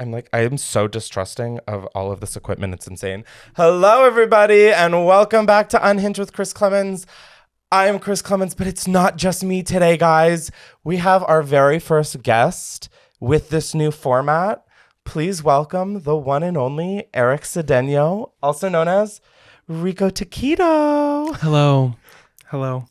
I am so distrusting of all of this equipment. It's insane. Hello, everybody, and welcome back to Unhinged with Chris Klemens. I am Chris Klemens, but it's not just me today, guys. We have our very first guest with this new format. Please welcome the one and only Eric Sedeño, also known as Rico Taquito. Hello. Hello.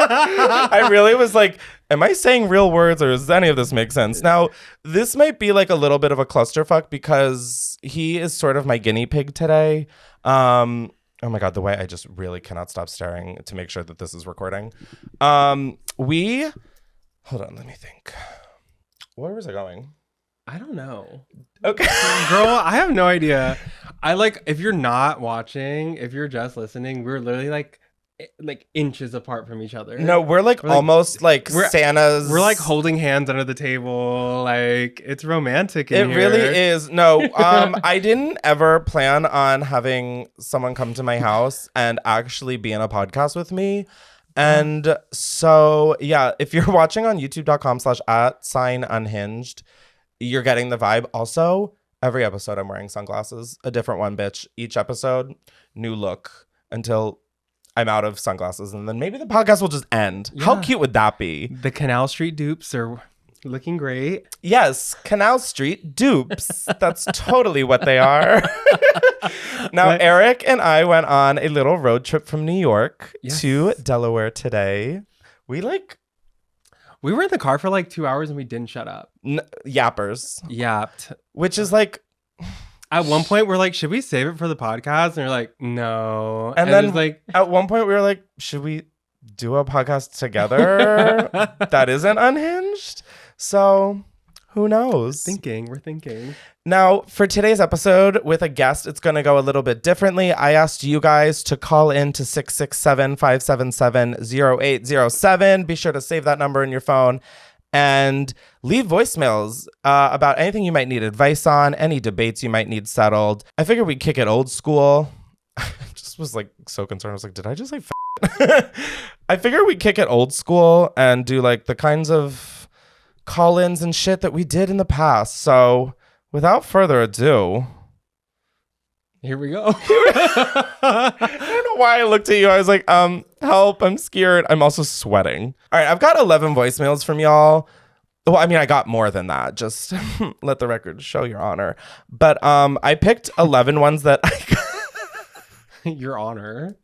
I really was like, am I saying real words or does any of this make sense? Now, this might be like a little bit of a clusterfuck because he is sort of my guinea pig today. Oh my God, the way I just really cannot stop staring to make sure that this is recording. Hold on, let me think. Where was I going? I don't know. Okay. Girl, I have no idea. If you're not watching, if you're just listening, we're literally like inches apart from each other. No, we're almost like Santa's. We're like holding hands under the table. Like, it's romantic in here. It really is. No, I didn't ever plan on having someone come to my house and actually be in a podcast with me. And so, yeah, if you're watching on youtube.com/@unhinged, you're getting the vibe. Also, every episode I'm wearing sunglasses, a different one, bitch. Each episode, new look until I'm out of sunglasses, and then maybe the podcast will just end. Yeah. How cute would that be? The Canal Street dupes are looking great. Yes, Canal Street dupes. That's totally what they are. Now, Eric and I went on a little road trip from New York to Delaware today. We were in the car for like 2 hours and we didn't shut up. Yappers. Yapped. Which is like... At one point, we're like, should we save it for the podcast? And we're like, no. And then at one point, we were like, should we do a podcast together that isn't unhinged? So who knows? We're thinking. Now, for today's episode with a guest, it's going to go a little bit differently. I asked you guys to call in to 667-577-0807. Be sure to save that number in your phone and leave voicemails about anything you might need advice on, any debates you might need settled. I figured we'd kick it old school. I just was like so concerned. I was like, did I just say I figured we'd kick it old school and do like the kinds of call-ins and shit that we did in the past. So without further ado, here we go. I don't know why I looked at you. I was like, help, I'm scared. I'm also sweating. All right, I've got 11 voicemails from y'all. Well, I mean, I got more than that. Just let the record show, Your Honor. But I picked 11 ones that Your Honor.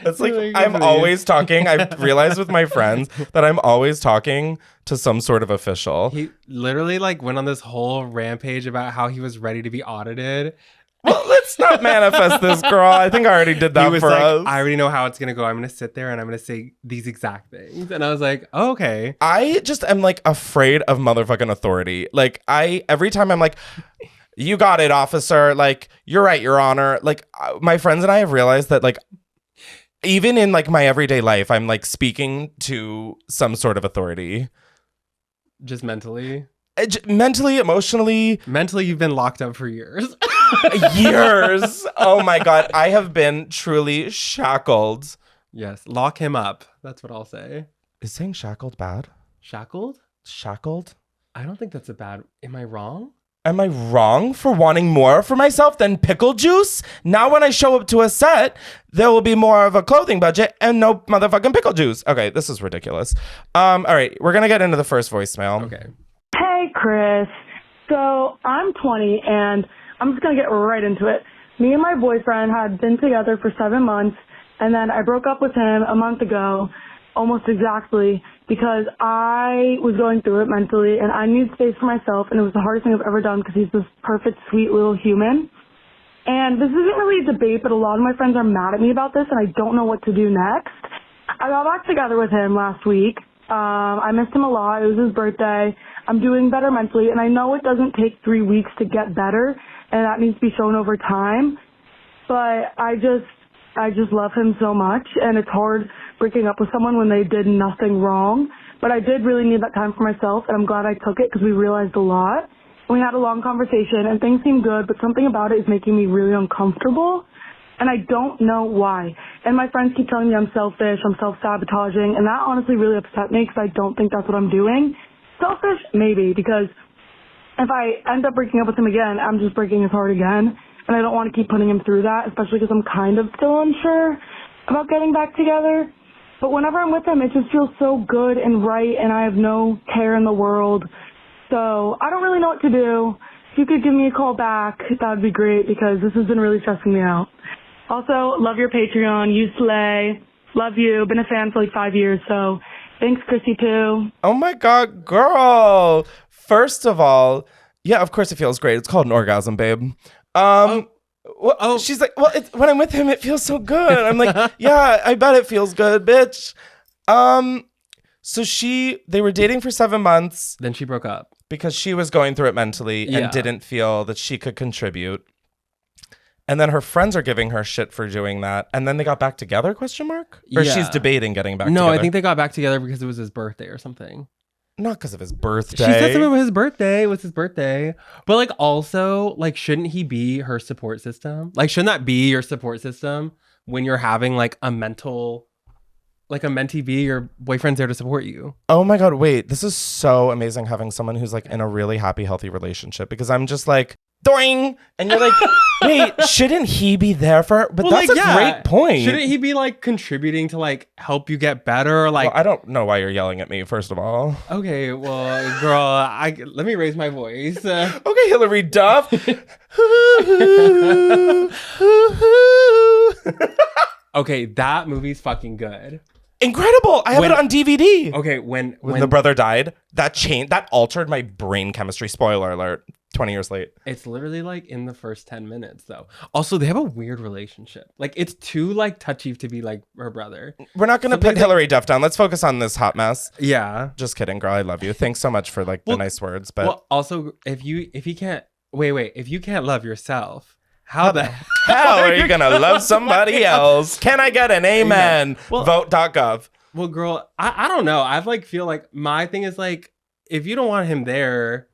It's like I'm always talking. I've realized with my friends that I'm always talking to some sort of official. He literally went on this whole rampage about how he was ready to be audited. Well, let's not manifest this, girl. I think I already did that for us. I already know how it's going to go. I'm going to sit there and I'm going to say these exact things. And I was like, oh, okay. I just am afraid of motherfucking authority. Every time I'm like, you got it, officer. You're right, Your Honor. My friends and I have realized that even in my everyday life, I'm speaking to some sort of authority. Just mentally? Mentally, emotionally. Mentally, you've been locked up for years. Years. Oh my God. I have been truly shackled. Yes. Lock him up. That's what I'll say. Is saying shackled bad? Shackled? Shackled? I don't think that's a bad... Am I wrong? Am I wrong for wanting more for myself than pickle juice? Now when I show up to a set, there will be more of a clothing budget and no motherfucking pickle juice. Okay, this is ridiculous. All right, we're going to get into the first voicemail. Okay. Hey, Chris. So I'm 20 and I'm just going to get right into it. Me and my boyfriend had been together for 7 months, and then I broke up with him a month ago, almost exactly, because I was going through it mentally, and I needed space for myself, and it was the hardest thing I've ever done because he's this perfect, sweet little human. And this isn't really a debate, but a lot of my friends are mad at me about this, and I don't know what to do next. I got back together with him last week. I missed him a lot. It was his birthday. I'm doing better mentally, and I know it doesn't take 3 weeks to get better, and that needs to be shown over time. But I just love him so much, and it's hard breaking up with someone when they did nothing wrong. But I did really need that time for myself, and I'm glad I took it because we realized a lot. We had a long conversation, and things seemed good, but something about it is making me really uncomfortable, and I don't know why. And my friends keep telling me I'm selfish, I'm self-sabotaging, and that honestly really upset me because I don't think that's what I'm doing. Selfish? Maybe, because if I end up breaking up with him again, I'm just breaking his heart again. And I don't want to keep putting him through that, especially because I'm kind of still unsure about getting back together. But whenever I'm with him, it just feels so good and right, and I have no care in the world. So I don't really know what to do. If you could give me a call back, that would be great, because this has been really stressing me out. Also, love your Patreon. You slay. Love you. Been a fan for like 5 years, so thanks, Chrissy, too. Oh my God, girl. First of all, yeah, of course it feels great. It's called an orgasm, babe. She's like, well, when I'm with him, it feels so good. I'm like, yeah, I bet it feels good, bitch. So they were dating for 7 months. Then she broke up. Because she was going through it mentally and didn't feel that she could contribute. And then her friends are giving her shit for doing that. And then they got back together, question mark? Or she's debating getting back together? No, I think they got back together because it was his birthday or something. Not because of his birthday. She said something about his birthday. It was his birthday. But like also, like, shouldn't he be her support system? Like, shouldn't that be your support system when you're having like a mentee be, your boyfriend's there to support you? Oh my God, wait. This is so amazing having someone who's like in a really happy, healthy relationship, because I'm just like, doing, and you're like, wait, shouldn't he be there for her? But well, that's like, a great point. Shouldn't he be like contributing to like help you get better? Or, like, well, I don't know why you're yelling at me, first of all. Okay, well, girl, let me raise my voice. Okay, Hillary Duff. Okay, that movie's fucking good. Incredible. I have it on DVD. Okay, when the brother died, that altered my brain chemistry. Spoiler alert. 20 years late. It's literally like in the first 10 minutes though. Also, they have a weird relationship. Like, it's too like touchy to be like her brother. We're not going to put Hillary Duff down. Let's focus on this hot mess. Yeah. Just kidding, girl. I love you. Thanks so much for like the nice words. But also, if you can't love yourself, how the hell are you going to love somebody else? Can I get an amen? Well, Vote.gov. Well, girl, I don't know. I like feel like my thing is like, if you don't want him there,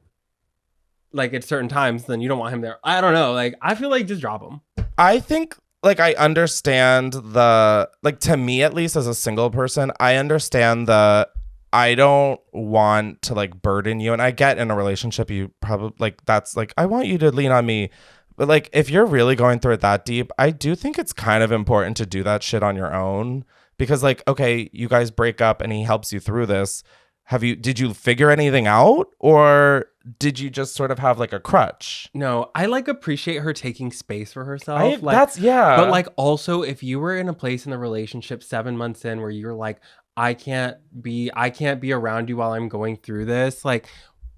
like at certain times, then you don't want him there. I don't know. Like, I feel like just drop him. I think like I understand to me, at least as a single person, I understand I don't want to like burden you. And I get in a relationship, you probably like, that's like, I want you to lean on me. But like, if you're really going through it that deep, I do think it's kind of important to do that shit on your own. Because like, okay, you guys break up and he helps you through this. Did you figure anything out, or did you just sort of have like a crutch? No, I like appreciate her taking space for herself. But like also, if you were in a place in the relationship 7 months in where you're like, I can't be around you while I'm going through this. Like,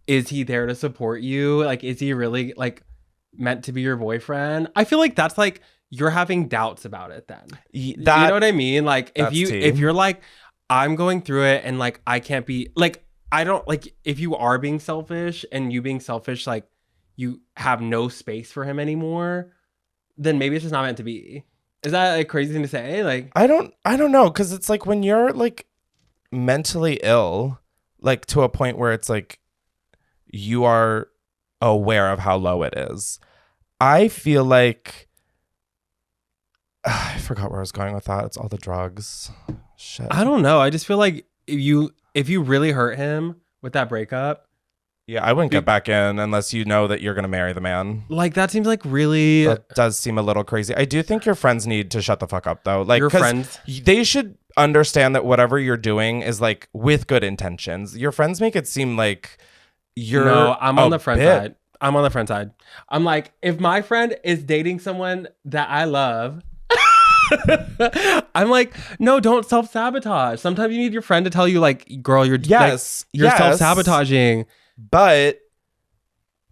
is he there to support you? Like, is he really like meant to be your boyfriend? I feel like that's like you're having doubts about it then. You know what I mean? Like, if you're like, I'm going through it and like I can't be like, I don't like, if you are being selfish and you being selfish, like you have no space for him anymore, then maybe it's just not meant to be. Is that a crazy thing to say? Like, I don't know, because it's like when you're like mentally ill, like to a point where it's like you are aware of how low it is. I feel like I forgot where I was going with that. It's all the drugs. Shit. I don't know. I just feel like if you really hurt him with that breakup, yeah, I wouldn't get back in unless you know that you're going to marry the man. Like, that seems like really... That does seem a little crazy. I do think your friends need to shut the fuck up, though. Like, your friends? They should understand that whatever you're doing is, like, with good intentions. Your friends make it seem like you're... No, I'm on the friend side. I'm on the friend side. I'm like, if my friend is dating someone that I love... I'm like, no, don't self-sabotage. Sometimes you need your friend to tell you, like, girl, you're self-sabotaging. But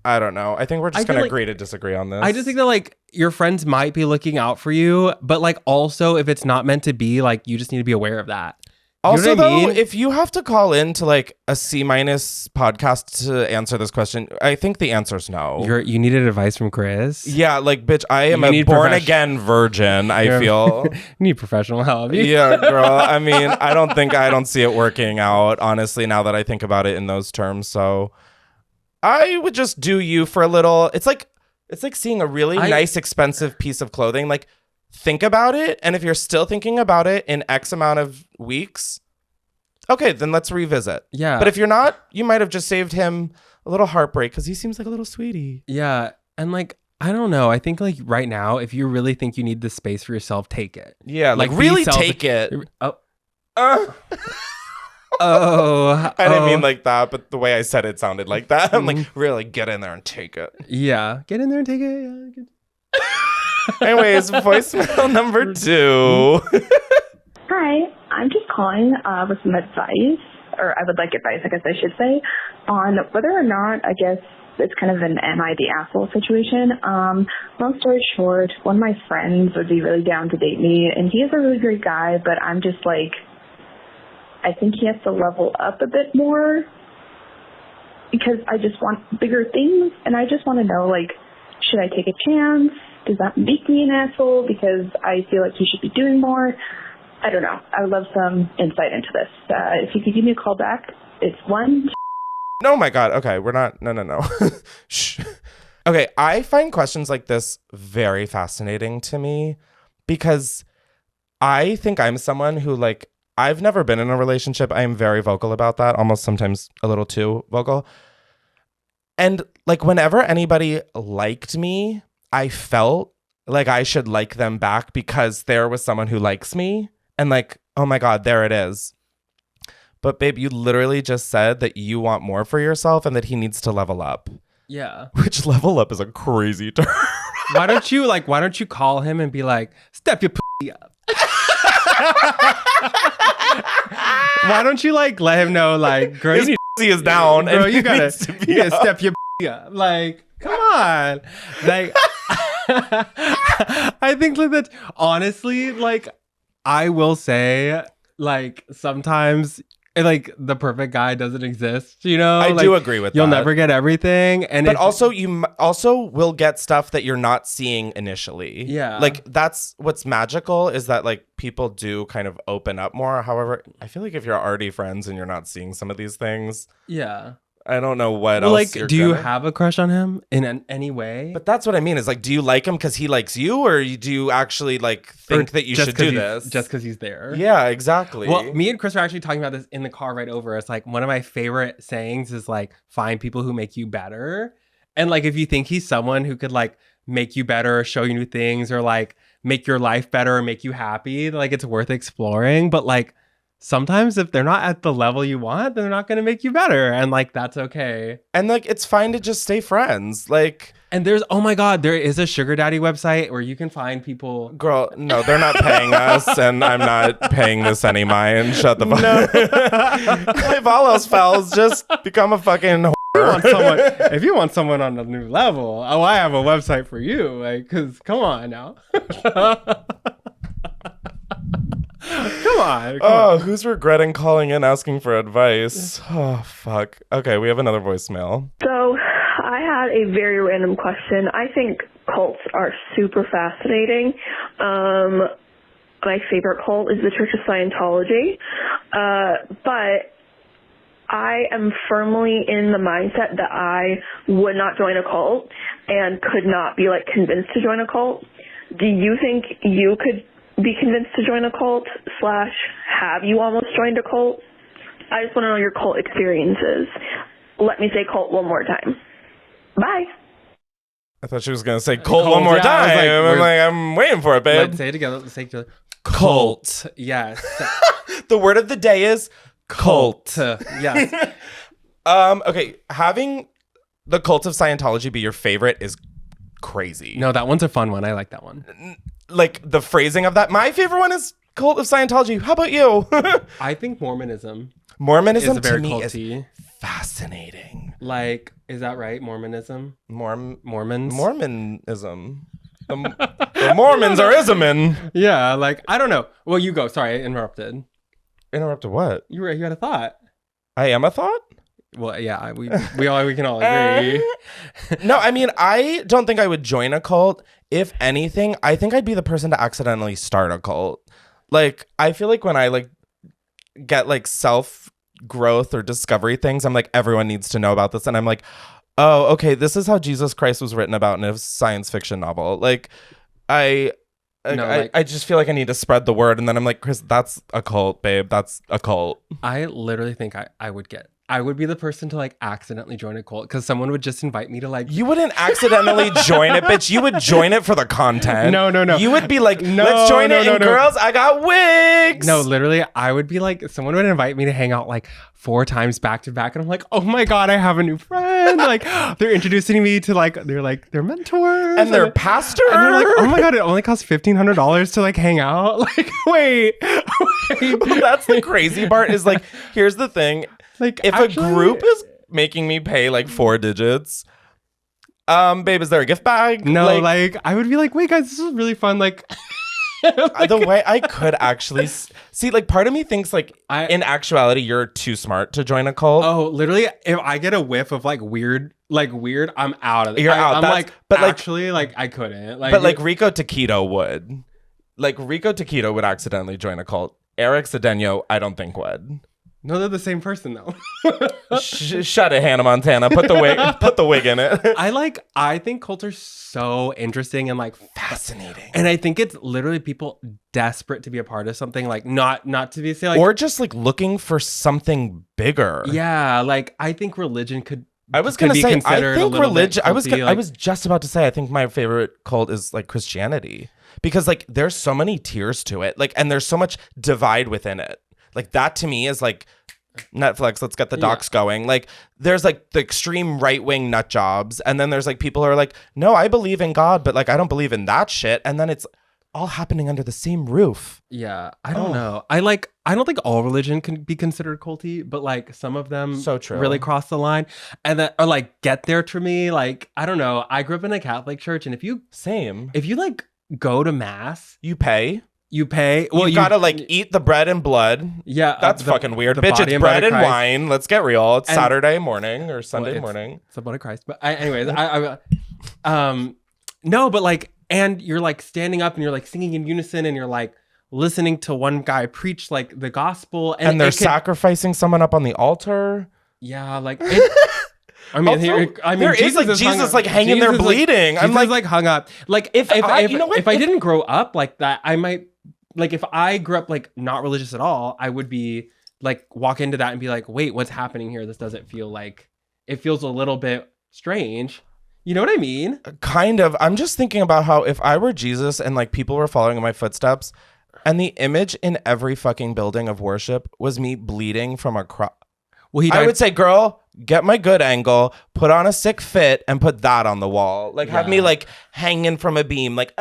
I don't know. I think we're just gonna agree to disagree on this. I just think that like your friends might be looking out for you, but like also if it's not meant to be, like you just need to be aware of that. Also, though, if you have to call in to like a C- podcast to answer this question, I think the answer is no. You needed advice from Chris? Yeah, like, bitch, I am a born-again virgin, I feel. You need professional help. Yeah, girl. I mean, I don't see it working out, honestly, now that I think about it in those terms. So I would just do you for a little. It's like seeing a really nice, expensive piece of clothing. Like, think about it, and if you're still thinking about it in X amount of weeks, okay, then let's revisit. Yeah. But if you're not, you might have just saved him a little heartbreak because he seems like a little sweetie. Yeah. And like, I don't know. I think like right now, if you really think you need the space for yourself, take it. Yeah, like be really take it. Oh. Uh, Oh. I didn't mean like that, but the way I said it sounded like that. I'm like, really get in there and take it. Yeah. Get in there and take it. Yeah. Anyways, voicemail number 2. Hi, I'm just calling with some advice, or I would like advice, I guess I should say, on whether or not, I guess, it's kind of an am I the asshole situation. Long story short, one of my friends would be really down to date me, and he is a really great guy, but I'm just like, I think he has to level up a bit more because I just want bigger things, and I just want to know, like, should I take a chance? Does that make me an asshole because I feel like he should be doing more? I don't know. I would love some insight into this. If you could give me a call back, it's 1. Oh my God. Okay. We're not. No. Shh. Okay. I find questions like this very fascinating to me because I think I'm someone who, like, I've never been in a relationship. I am very vocal about that, almost sometimes a little too vocal. And like whenever anybody liked me, I felt like I should like them back because there was someone who likes me. And like, oh my God, there it is. But babe, you literally just said that you want more for yourself and that he needs to level up. Yeah. Which level up is a crazy term. Why don't you call him and be like, step your pussy up? Why don't you like let him know, like, girl, his pussy is down, girl, and you gotta up. step your pussy up. Like, come on. Like, I think like that. Honestly, like, I will say, like, sometimes like the perfect guy doesn't exist, you know? I like, do agree with you'll that. You'll never get everything. And but also you also will get stuff that you're not seeing initially. Yeah. Like that's what's magical is that like people do kind of open up more. However, I feel like if you're already friends and you're not seeing some of these things. Yeah. I don't know what well, else. Like, do you have a crush on him in any way? But that's what I mean is like, do you like him because he likes you, or do you actually like think that you should do this just because he's there? Yeah, exactly. Well, me and Chris were actually talking about this in the car right over. It's like one of my favorite sayings is like, find people who make you better. And like, if you think he's someone who could like make you better, or show you new things, or like make your life better or make you happy, like it's worth exploring. But like, sometimes if they're not at the level you want, they're not going to make you better. And like, that's okay. And like, it's fine to just stay friends. Like, and there's, oh my God, there is a sugar daddy website where you can find people. Girl, no, they're not paying us and I'm not paying this any mind. Shut the fuck up. If all else fails, just become a fucking if you want someone on a new level, oh, I have a website for you. Like, cause come on now. Come on. Who's regretting calling in asking for advice? Oh, fuck. Okay, we have another voicemail. So, I had a very random question. I think cults are super fascinating. My favorite cult is the Church of Scientology. But I am firmly in the mindset that I would not join a cult and could not be like convinced to join a cult. Do you think you could be convinced to join a cult / have you almost joined a cult? I just want to know your cult experiences. Let me say cult one more time. Bye. I thought she was going to say cult one more time. I'm waiting for it, babe. Let's say it together. Let's say it together. Cult. Yes. The word of the day is cult. Yes. Okay, having the cult of Scientology be your favorite is crazy. No, that one's a fun one. I like that one. Like the phrasing of that. My favorite one is cult of Scientology. How about you? I think Mormonism Mormonism is very to me culty. Is fascinating. Like, is that right? Mormonism? Mormons? Mormonism. The Mormons are ismin. Yeah, like, I don't know. Well, you go. Sorry, I interrupted. Interrupted what? You had a thought. I am a thought? Well, yeah, we can all agree. No, I mean, I don't think I would join a cult. If anything, I think I'd be the person to accidentally start a cult. Like, I feel like when I like get like self growth or discovery things, I'm like, everyone needs to know about this. And I'm like, oh, okay, this is how Jesus Christ was written about in a science fiction novel. Like, I just feel like I need to spread the word. And then I'm like, Chris, that's a cult, babe. That's a cult. I literally think I would get I would be the person to like accidentally join a cult because someone would just invite me to like. You wouldn't accidentally join it, bitch. You would join it for the content. No. You would be like, let's join it, and girls, I got wigs. No, literally, I would be like, someone would invite me to hang out like 4 times back to back, and I'm like, oh my god, I have a new friend. Like, they're introducing me to like their mentors and their pastor. And they're like, oh my god, it only costs $1,500 to like hang out. Like, wait. That's the crazy part. Is like, here's the thing. Like, if actually, a group is making me pay like 4 digits, babe, is there a gift bag? No, like I would be like, wait, guys, this is really fun. Like, the way I could actually see, like, part of me thinks like, in actuality, you're too smart to join a cult. Oh, literally, if I get a whiff of like weird, I'm out of it. You're out. I'm like, but actually, like, I couldn't. Like, but like Rico Taquito would. Like Rico Taquito would accidentally join a cult. Eric Sedeño, I don't think would. No, they're the same person though. Shut it, Hannah Montana. Put the wig in it. I think cults are so interesting and like fascinating. And I think it's literally people desperate to be a part of something, like not to be say like, or just like looking for something bigger. Yeah, like I think religion could. I was gonna say, I think religion. I like, was just about to say, I think my favorite cult is like Christianity, because like there's so many tiers to it, like, and there's so much divide within it. Like that to me is like Netflix, let's get the docs going. Like there's like the extreme right-wing nut jobs, and then there's like people who are like, no, I believe in God, but like I don't believe in that shit. And then it's all happening under the same roof. Yeah, I don't know. I don't think all religion can be considered culty, but like some of them so true. Really cross the line and that are like get there to me. Like, I don't know. I grew up in a Catholic church, and if you like go to mass, you pay. Well, you gotta like eat the bread and blood. Yeah, that's fucking weird, bitch. It's bread and wine. Let's get real. It's Saturday morning or Sunday morning. It's the blood of Christ. But anyways, no, but like, and you're like standing up and you're like singing in unison, and you're like listening to one guy preach like the gospel, and they're sacrificing someone up on the altar. Yeah, like. I mean, there is like Jesus like hanging there bleeding. Like, I'm like hung up. Like if I didn't grow up like that, I might. Like if I grew up like not religious at all, I would be like walk into that and be like, wait, what's happening here? This doesn't feel like, it feels a little bit strange. You know what I mean? Kind of. I'm just thinking about how if I were Jesus and like people were following in my footsteps, and the image in every fucking building of worship was me bleeding from a cross. Well, I would say, girl, get my good angle, put on a sick fit, and put that on the wall. Like, have me like hanging from a beam, like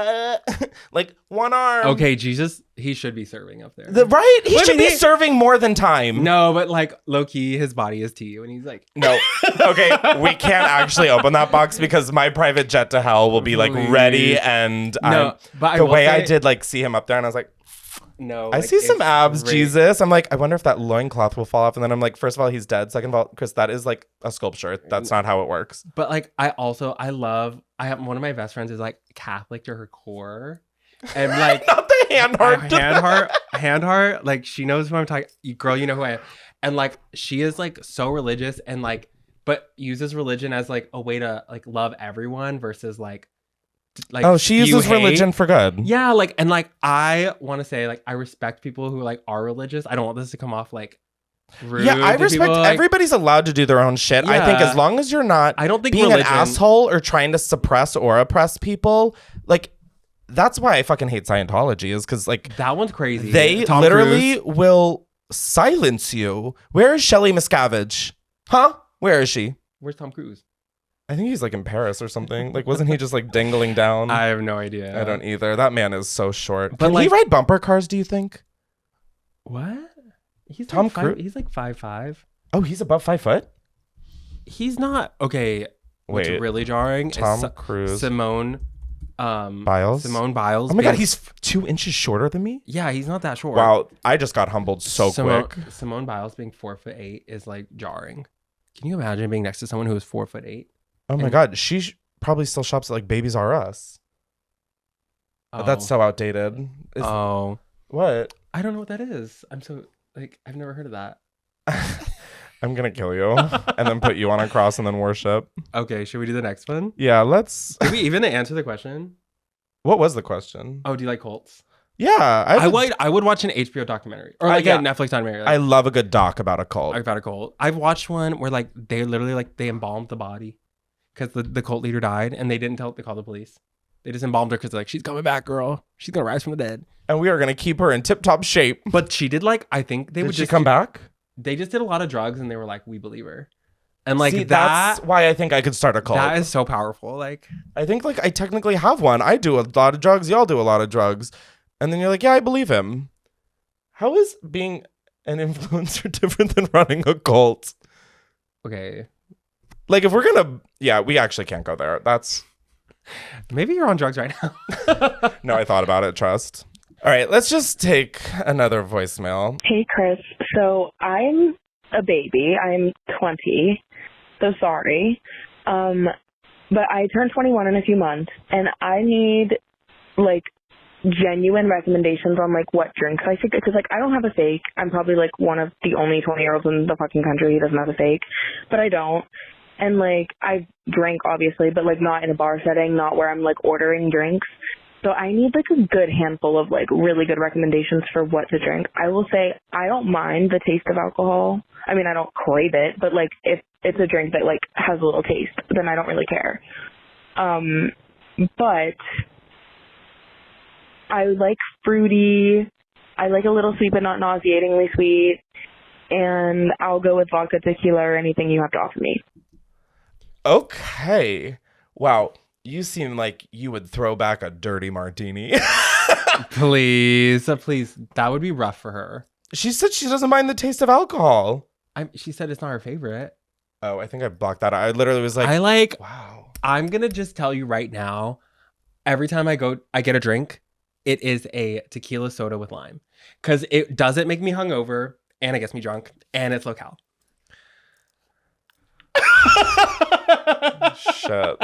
one arm. Okay, Jesus, he should be serving up there. Right? He should be serving more than time. No, but like low key, his body is to you, and he's like, no. Okay, we can't actually open that box because my private jet to hell will be like ready, and but the way I did like see him up there, and I was like. No, I see some abs, Jesus. I'm like, I wonder if that loincloth will fall off. And then I'm like, first of all, he's dead. Second of all, Chris, that is like a sculpture. That's not how it works. But like, I have one of my best friends is like Catholic to her core. And like, not the hand heart. Like, she knows who I'm talking. Girl, you know who I am. And like, she is like so religious and like, but uses religion as like a way to like love everyone versus like, oh, she uses religion for good. Yeah, like, and like, I want to say, like, I respect people who like are religious. I don't want this to come off like rude. Yeah, I respect people, everybody's allowed to do their own shit. Yeah. I think as long as you're not I don't think being an asshole or trying to suppress or oppress people, like that's why I fucking hate Scientology, is because like that one's crazy. They Tom literally Cruise. will silence you. Where is Shelley Miscavige? Huh? Where is she? Where's Tom Cruise? I think he's like in Paris or something. Like, wasn't he just like dangling down? I have no idea. I don't either. That man is so short. But Can he ride bumper cars, do you think? What? He's Tom like Cruise. He's like 5'5". Oh, he's above 5 foot? He's not. Okay. What's really jarring Tom is Cruise. Simone Biles. Simone Biles. Oh my god, he's 2 inches shorter than me? Yeah, he's not that short. Wow, I just got humbled so quick. Simone Biles being 4'8" is like jarring. Can you imagine being next to someone who is 4'8"? Oh my god, she probably still shops at like Babies R Us. Oh. That's so outdated. What? I don't know what that is. I'm so like, I've never heard of that. I'm gonna kill you and then put you on a cross and then worship. Okay, should we do the next one? Yeah, let's. Did we even answer the question? What was the question? Oh, do you like cults? Yeah, I would watch an HBO documentary or like yeah. a Netflix documentary. I love a good doc about a cult. About a cult. I've watched one where like they literally like they embalmed the body because the cult leader died and they didn't call the police. They just embalmed her because they're like, she's coming back, girl. She's gonna rise from the dead. And we are gonna keep her in tip-top shape. But she did like, I think they Did would she just come back? They just did a lot of drugs and they were like, we believe her. And like See, that's why I think I could start a cult. That is so powerful. Like I think like I technically have one. I do a lot of drugs. Y'all do a lot of drugs. And then you're like, yeah, I believe him. How is being an influencer different than running a cult? Okay. Like if we're gonna, yeah, we actually can't go there. That's maybe you're on drugs right now. No, I thought about it. Trust. All right, let's just take another voicemail. Hey, Chris. So I'm a baby. I'm 20. So sorry. But I turn 21 in a few months, and I need like genuine recommendations on like what drinks I should get, because like I don't have a fake. I'm probably like one of the only 20-year-olds in the fucking country who doesn't have a fake, but I don't. And like I drink obviously, but like not in a bar setting, not where I'm like ordering drinks. So I need like a good handful of like really good recommendations for what to drink. I will say I don't mind the taste of alcohol. I mean, I don't crave it, but like if it's a drink that like has a little taste, then I don't really care. But I like fruity. I like a little sweet, but not nauseatingly sweet. And I'll go with vodka, tequila, or anything you have to offer me. Okay. Wow. You seem like you would throw back a dirty martini. Please. That would be rough for her. She said she doesn't mind the taste of alcohol. She said it's not her favorite. Oh, I think I blocked that out. I literally was like, wow. I'm going to just tell you right now, every time I get a drink, it is a tequila soda with lime. Because it doesn't make me hungover, and it gets me drunk, and it's low-cal. Shit.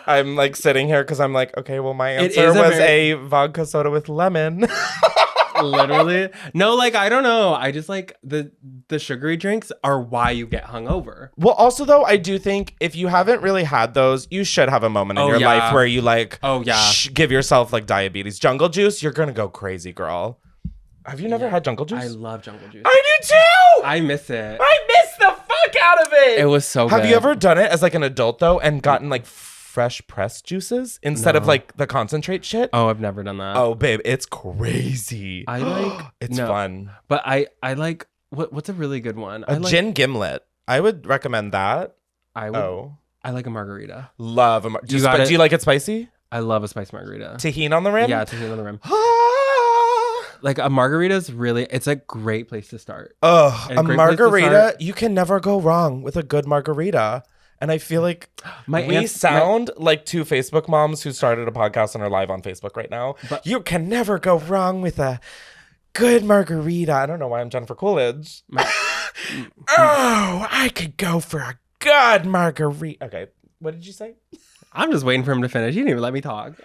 I'm like sitting here because I'm like, okay, well, my answer was a vodka soda with lemon. Literally. No, like, I don't know. I just like the sugary drinks are why you get hungover. Well, also, though, I do think if you haven't really had those, you should have a moment in your life where you like, give yourself like diabetes. Jungle Juice, you're going to go crazy, girl. Have you never had Jungle Juice? I love Jungle Juice. I do too! I miss it. I miss the fuck out of it! It was so good. Have you ever done it as like an adult, though, and gotten like fresh pressed juices instead of like the concentrate shit? Oh, I've never done that. Oh, babe, it's crazy. I like... It's fun. But I like... What's a really good one? A gin gimlet. I would recommend that. I like a margarita. Love a margarita. Do you like it spicy? I love a spicy margarita. Tahini on the rim? Yeah, tahini on the rim. Like a margarita's really, it's a great place to start. Oh, a margarita, you can never go wrong with a good margarita. And I feel like we sound like two Facebook moms who started a podcast and are live on Facebook right now. But you can never go wrong with a good margarita. I don't know why I'm Jennifer Coolidge. Oh, I could go for a good margarita. Okay, what did you say? I'm just waiting for him to finish. He didn't even let me talk.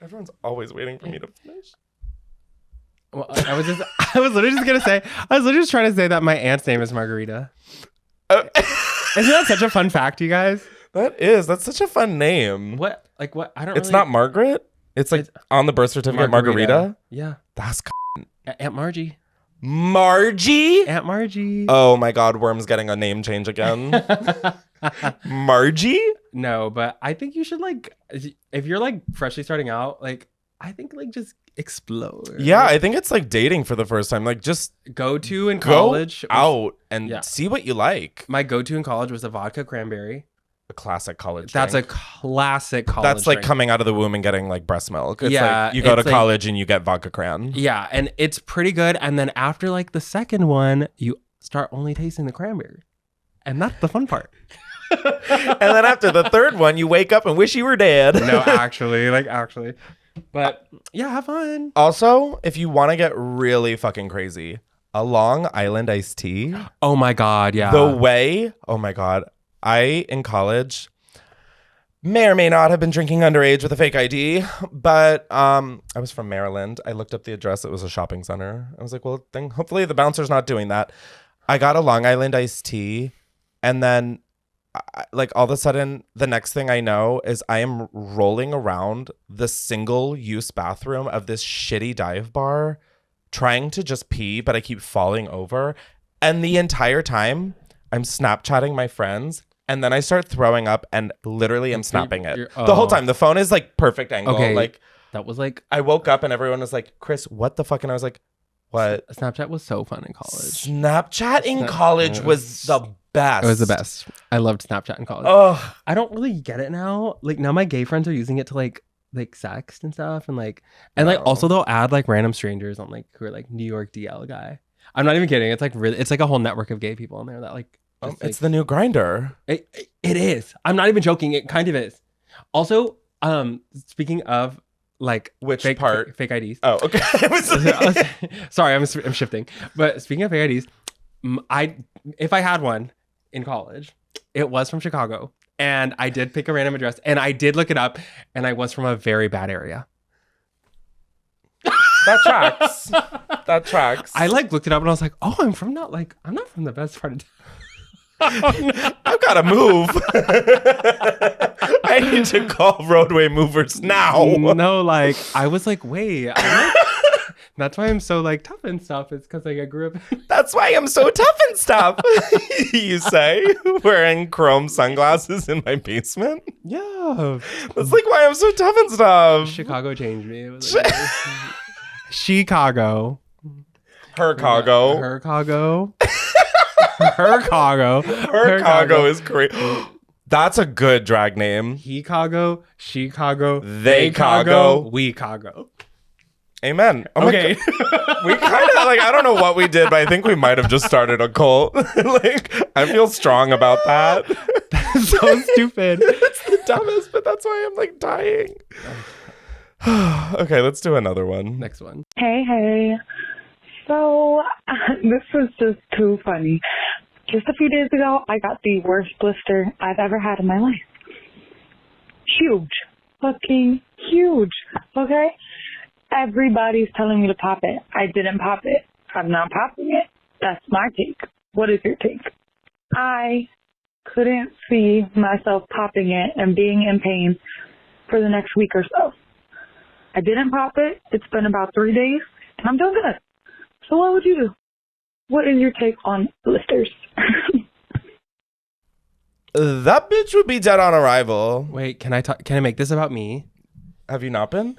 Everyone's always waiting for me to finish. Well, I was literally just gonna say, I was literally just trying to say that my aunt's name is Margarita. Isn't that such a fun fact, you guys? That's such a fun name. What? Like what? I don't. It's not Margaret. It's like on the birth certificate, Margarita. Yeah, that's Aunt Margie. Margie. Aunt Margie. Oh my God, Worm's getting a name change again. Margie. No, but I think you should like, if you're like freshly starting out, like I think like just explore. Yeah, I think it's like dating for the first time. Like just go-to in college. Out and see what you like. My go-to in college was a vodka cranberry. A classic college That's drink. A classic college That's like drink. coming out of the womb and getting like breast milk. It's yeah. Like you go to college and you get vodka cran. Yeah, and it's pretty good. And then after like the second one, you start only tasting the cranberry. And that's the fun part. And then after the third one, you wake up and wish you were dead. No, actually. But yeah, have fun. Also, if you want to get really fucking crazy, a Long Island iced tea. Oh my God, yeah. Oh my God. I, in college, may or may not have been drinking underage with a fake ID, but I was from Maryland. I looked up the address. It was a shopping center. I was like, well, then hopefully the bouncer's not doing that. I got a Long Island iced tea, and then like all of a sudden, the next thing I know is I am rolling around the single-use bathroom of this shitty dive bar, trying to just pee, but I keep falling over. And the entire time, I'm Snapchatting my friends. And then I start throwing up and literally I'm snapping it. The whole time. The phone is like perfect angle. Okay. Like That was like... I woke up and everyone was like, Chris, what the fuck? And I was like, what? Snapchat was so fun in college. Snapchat in college was the best. It was the best. I loved Snapchat in college. Oh, I don't really get it now. Like now my gay friends are using it to like sext and stuff and like also they'll add like random strangers on like who are like New York DL guy. I'm not even kidding. It's like really, it's like a whole network of gay people in there that like it's the new Grinder. It is. I'm not even joking. It kind of is. Also, speaking of like Which fake, part? fake IDs. Oh, okay. Sorry, I'm shifting. But speaking of fake IDs, if I had one in college, it was from Chicago. And I did pick a random address and I did look it up and I was from a very bad area. That tracks. That tracks. I like looked it up and I was like, oh, I'm not from the best part of town. I've got to move. I need to call roadway movers now. No, like I was like, wait, that's why I'm so like tough and stuff. It's because like I grew up. That's why I'm so tough and stuff. You say, wearing chrome sunglasses in my basement. Yeah, That's like why I'm so tough and stuff. Chicago changed me. It was like, Chicago. Hercago. Hercago. Hercago. Hercago is great. That's a good drag name. He-cago, she-cago, they-cago, we-cago. Amen. Oh Okay. We kind of like, I don't know what we did, but I think we might have just started a cult. Like, I feel strong about that. That's so stupid. It's the dumbest, but that's why I'm like dying. Okay, let's do another one. Next one. Hey. So, this was just too funny. Just a few days ago, I got the worst blister I've ever had in my life. Huge. Fucking huge. Okay? Everybody's telling me to pop it. I didn't pop it. I'm not popping it. That's my take. What is your take? I couldn't see myself popping it and being in pain for the next week or so. I didn't pop it. It's been about 3 days, and I'm doing good. So what would you do? What is your take on blisters? That bitch would be dead on arrival. Wait, can I make this about me? Have you not been?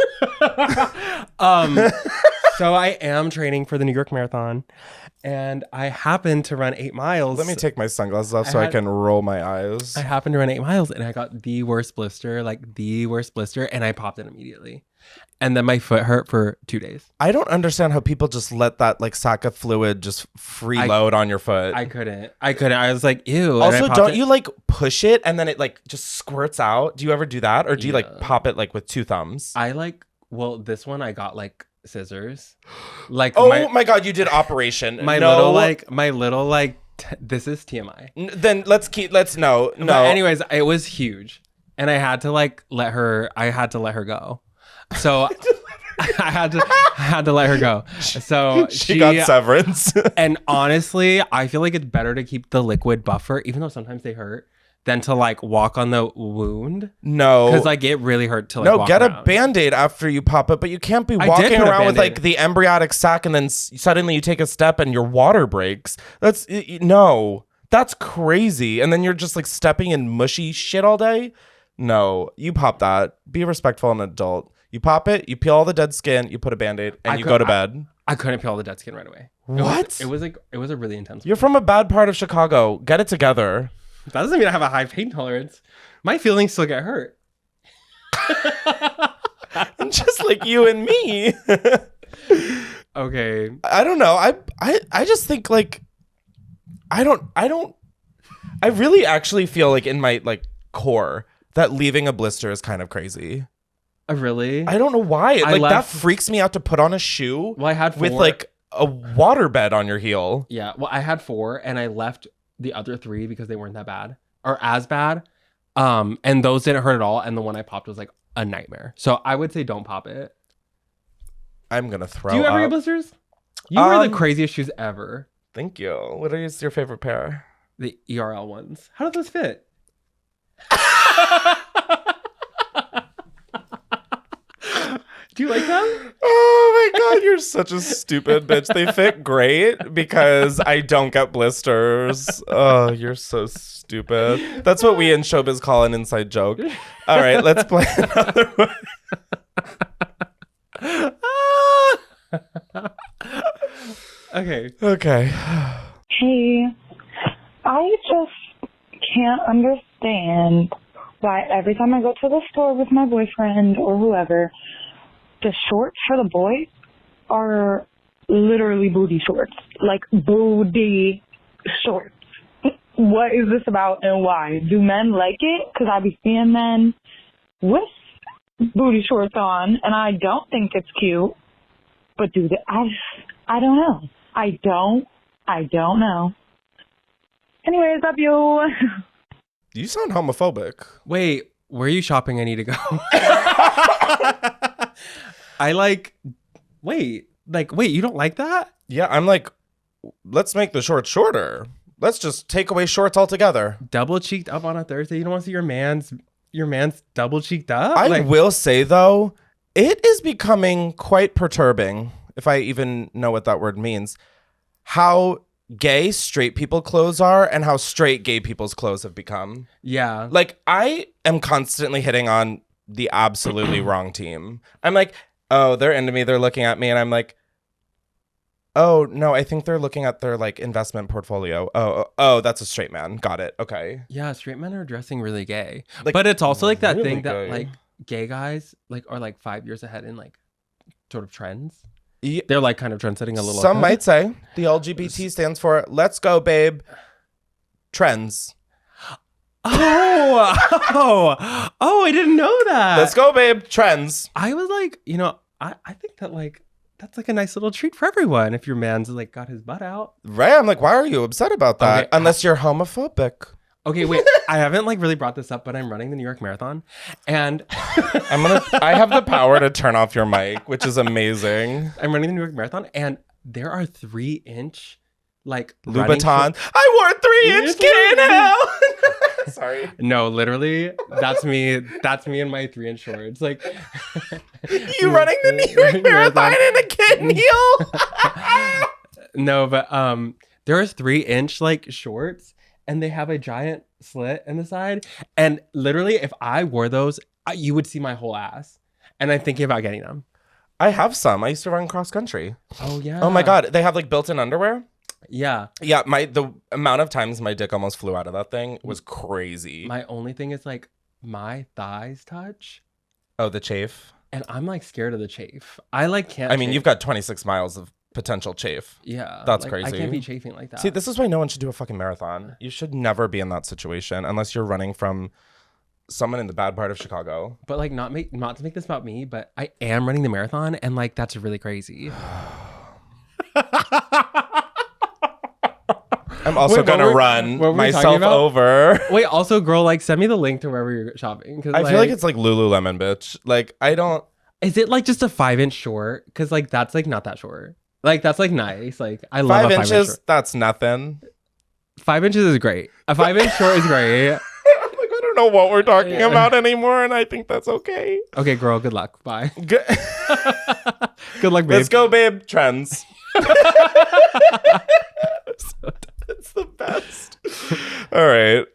So I am training for the New York Marathon, and I happen to run 8 miles. Let me take my sunglasses off so I can roll my eyes. I happened to run 8 miles, and I got the worst blister, and I popped it immediately. And then my foot hurt for 2 days. I don't understand how people just let that like sack of fluid just freeload on your foot. I couldn't. I was like, ew. Also, don't you like push it and then it like just squirts out? Do you ever do that? Or do you like pop it like with 2 thumbs? This one I got like scissors. Like my God, you did operation. This is TMI. Then no. But anyways, it was huge. And I had to let her go. So I had to let her go. So she got severance. And honestly, I feel like it's better to keep the liquid buffer, even though sometimes they hurt, than to like walk on the wound. No. Because like it really hurt to like walk get around. A Band-Aid after you pop it, but you can't be walking around with like the embryonic sac and then suddenly you take a step and your water breaks. That's crazy. And then you're just like stepping in mushy shit all day. No, you pop that. Be respectful and adult. You pop it, you peel all the dead skin, you put a Band-Aid, and you go to bed. I couldn't peel all the dead skin right away. What? It was a really intense You're from a bad part of Chicago. Get it together. That doesn't mean I have a high pain tolerance. My feelings still get hurt. Just like you and me. Okay. I don't know. I just think like I really actually feel like in my like core that leaving a blister is kind of crazy. Really? I don't know why. That freaks me out to put on a shoe. Well, I had 4. With like a water bed on your heel. Yeah. Well, I had 4 and I left the other 3 because they weren't that bad or as bad. And those didn't hurt at all. And the one I popped was like a nightmare. So I would say don't pop it. I'm going to throw up. Do you ever get blisters? You wear the craziest shoes ever. Thank you. What is your favorite pair? The ERL ones. How do those fit? Do you like them? Oh my God, you're such a stupid bitch. They fit great because I don't get blisters. Oh, you're so stupid. That's what we in showbiz call an inside joke. All right, let's play another one. Okay. Hey, I just can't understand why every time I go to the store with my boyfriend or whoever, the shorts for the boys are literally booty shorts. Like booty shorts. What is this about and why? Do men like it? Because I be seeing men with booty shorts on and I don't think it's cute. But do they? I don't know. I don't know. Anyways, love you. You sound homophobic. Wait, where are you shopping? I need to go. Wait, you don't like that? Yeah, I'm like, let's make the shorts shorter. Let's just take away shorts altogether. Double cheeked up on a Thursday. You don't want to see your man's double cheeked up? I will say though, it is becoming quite perturbing, if I even know what that word means, how gay straight people clothes are and how straight gay people's clothes have become. Yeah. Like, I am constantly hitting on the absolutely wrong team. I'm like, oh, they're into me, they're looking at me, and I'm like, oh, no, I think they're looking at their, like, investment portfolio. Oh, that's a straight man. Got it. Okay. Yeah, straight men are dressing really gay. Like, but it's also like that really thing that gay. like gay guys like are like 5 years ahead in like sort of trends. Yeah. They're like kind of trend setting a little. Some might say the LGBT stands for let's go, babe. Trends. Oh, I didn't know that. Let's go, babe. Trends. I was like, I think that like that's like a nice little treat for everyone if your man's like got his butt out. Right? I'm like, why are you upset about that? Okay. Unless you're homophobic. Okay, wait. I haven't like really brought this up, but I'm running the New York Marathon, and I have the power to turn off your mic, which is amazing. I'm running the New York Marathon, and there are 3-inch like Louboutin. I wore 3-inch K now. Sorry. No, literally, that's me. That's me in my 3-inch shorts. Like you running the New York Marathon in a kitten heel? No, but there are 3-inch like shorts. And they have a giant slit in the side. And literally, if I wore those, you would see my whole ass. And I'm thinking about getting them. I have some. I used to run cross country. Oh, yeah. Oh, my God. They have like built-in underwear? Yeah. Yeah, the amount of times my dick almost flew out of that thing was crazy. My only thing is like my thighs touch. Oh, the chafe? And I'm like scared of the chafe. I like can't. I mean, you've got 26 miles of potential chafe. Yeah. That's like, crazy. I can't be chafing like that. See, this is why no one should do a fucking marathon. You should never be in that situation unless you're running from someone in the bad part of Chicago. But like not to make this about me, but I am running the marathon and like that's really crazy. I'm also going to run myself over. Wait, also girl, like send me the link to wherever you're shopping. Cause I feel like it's like Lululemon, bitch. Like I don't. Is it like just a 5-inch short? Cause like that's like not that short. Like that's like nice. Like I love 5 a 5 inches. short. That's nothing. 5 inches is great. A 5-inch short is great. Like I don't know what we're talking about anymore, and I think that's okay. Okay, girl. Good luck. Bye. Good luck, babe. Let's go, babe. Trends. It's the best. All right.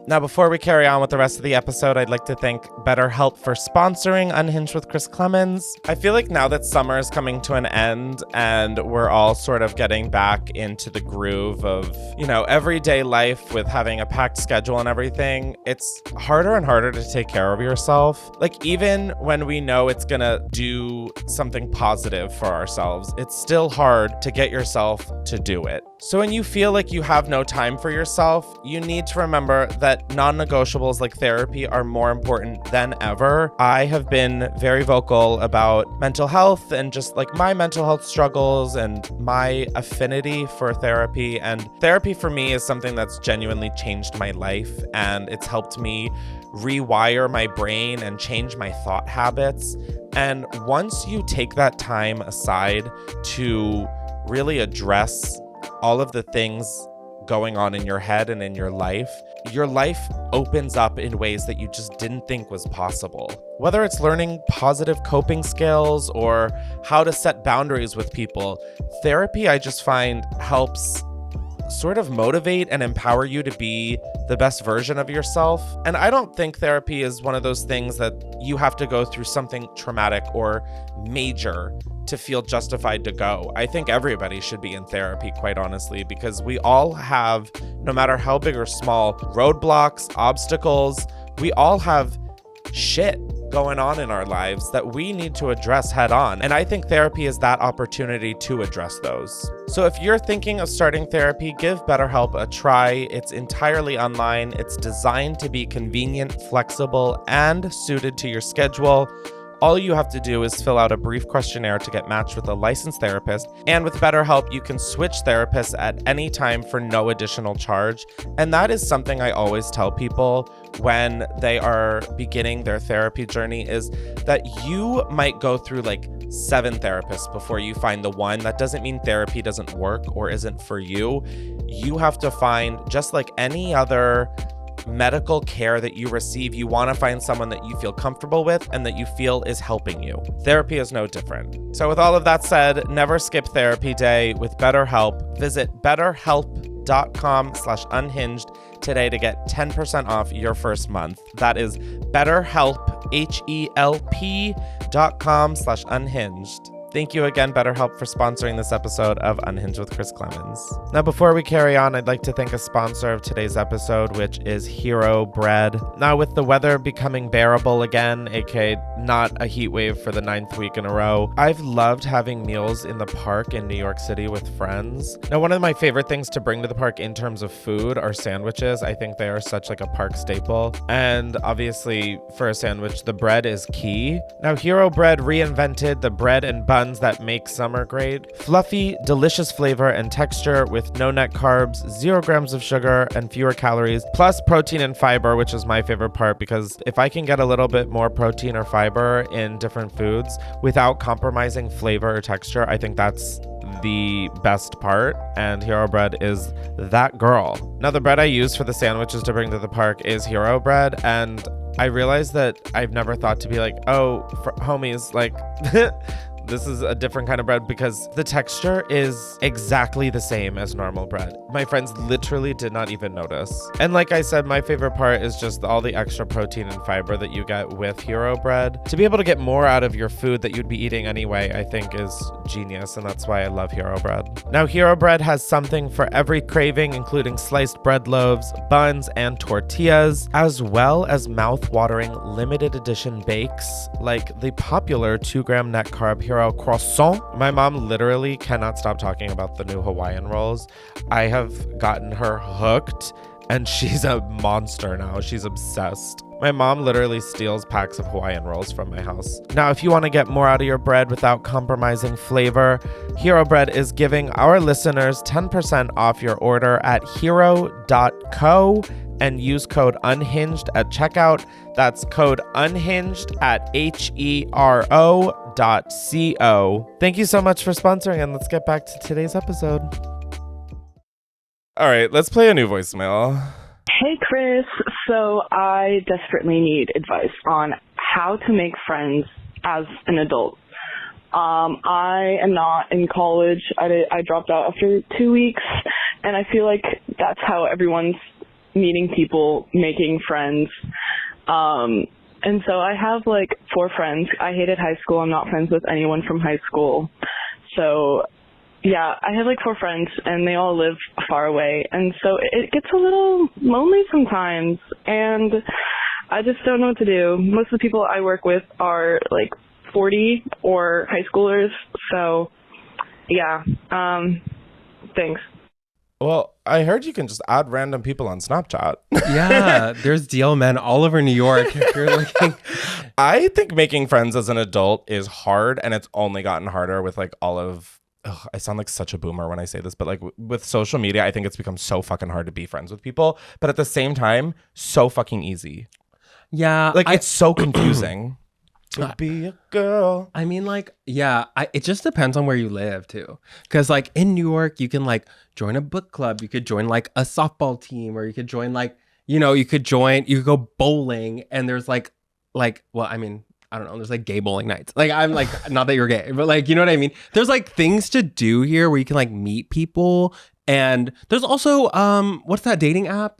Now, before we carry on with the rest of the episode, I'd like to thank BetterHelp for sponsoring Unhinged with Chris Klemens. I feel like now that summer is coming to an end and we're all sort of getting back into the groove of, everyday life with having a packed schedule and everything, it's harder and harder to take care of yourself. Like, even when we know it's gonna do something positive for ourselves, it's still hard to get yourself to do it. So when you feel like you have no time for yourself, you need to remember that non-negotiables like therapy are more important than ever. I have been very vocal about mental health and just like my mental health struggles and my affinity for therapy. And therapy for me is something that's genuinely changed my life, and it's helped me rewire my brain and change my thought habits. And once you take that time aside to really address all of the things going on in your head and in your life, your life opens up in ways that you just didn't think was possible. Whether it's learning positive coping skills or how to set boundaries with people, therapy, I just find, helps sort of motivate and empower you to be the best version of yourself. And I don't think therapy is one of those things that you have to go through something traumatic or major to feel justified to go. I think everybody should be in therapy, quite honestly, because we all have, no matter how big or small, roadblocks, obstacles, we all have shit going on in our lives that we need to address head on. And I think therapy is that opportunity to address those. So if you're thinking of starting therapy, give BetterHelp a try. It's entirely online. It's designed to be convenient, flexible, and suited to your schedule. All you have to do is fill out a brief questionnaire to get matched with a licensed therapist. And with BetterHelp, you can switch therapists at any time for no additional charge. And that is something I always tell people when they are beginning their therapy journey, is that you might go through like 7 therapists before you find the one. That doesn't mean therapy doesn't work or isn't for you. You have to find, just like any other medical care that you receive, you want to find someone that you feel comfortable with and that you feel is helping you. Therapy is no different. So with all of that said, never skip therapy day with BetterHelp. Visit betterhelp.com/unhinged today to get 10% off your first month. That is BetterHelp, HELP.com/unhinged. Thank you again, BetterHelp, for sponsoring this episode of Unhinged with Chris Klemens. Now, before we carry on, I'd like to thank a sponsor of today's episode, which is Hero Bread. Now, with the weather becoming bearable again, aka not a heat wave for the 9th week in a row, I've loved having meals in the park in New York City with friends. Now, one of my favorite things to bring to the park in terms of food are sandwiches. I think they are such like a park staple. And obviously, for a sandwich, the bread is key. Now, Hero Bread reinvented the bread and bun that make summer great. Fluffy, delicious flavor and texture with no net carbs, 0 grams of sugar, and fewer calories, plus protein and fiber, which is my favorite part, because if I can get a little bit more protein or fiber in different foods without compromising flavor or texture, I think that's the best part, and Hero Bread is that girl. Now, the bread I use for the sandwiches to bring to the park is Hero Bread, and I realized that I've never thought to be like, oh, for homies, like this is a different kind of bread, because the texture is exactly the same as normal bread. My friends literally did not even notice. And like I said, my favorite part is just all the extra protein and fiber that you get with Hero Bread. To be able to get more out of your food that you'd be eating anyway, I think is genius, and that's why I love Hero Bread. Now, Hero Bread has something for every craving, including sliced bread loaves, buns, and tortillas, as well as mouth-watering limited edition bakes, like the popular 2-gram net carb Hero croissant. My mom literally cannot stop talking about the new Hawaiian rolls. I have gotten her hooked, and she's a monster now. She's obsessed. My mom literally steals packs of Hawaiian rolls from my house. Now, if you want to get more out of your bread without compromising flavor, Hero Bread is giving our listeners 10% off your order at hero.co and use code UNHINGED at checkout. That's code UNHINGED at HERO.co. Thank you so much for sponsoring, and let's get back to today's episode. All right, let's play a new voicemail. Hey, Chris. So I desperately need advice on how to make friends as an adult. I am not in college. I dropped out after 2 weeks, and I feel like that's how everyone's meeting people, making friends. And so I have like 4 friends. I hated high school. I'm not friends with anyone from high school. So yeah, I have like 4 friends, and they all live far away. And so it gets a little lonely sometimes, and I just don't know what to do. Most of the people I work with are like 40 or high schoolers. So yeah, thanks. Well, I heard you can just add random people on Snapchat. Yeah, there's DL men all over New York. If you're looking, I think making friends as an adult is hard, and it's only gotten harder with like all of, I sound like such a boomer when I say this, but like with social media, I think it's become so fucking hard to be friends with people, but at the same time, so fucking easy. Yeah. Like it's so confusing. To be a girl. I mean, like, yeah, it just depends on where you live, too. Because, like, in New York, you can, like, join a book club. You could join, like, a softball team, or you could join, like, you know, you could go bowling, and there's like, well, I mean, I don't know, there's like gay bowling nights. Like, I'm like, not that you're gay, but like, you know what I mean? There's like things to do here where you can like meet people. And there's also, what's that dating app?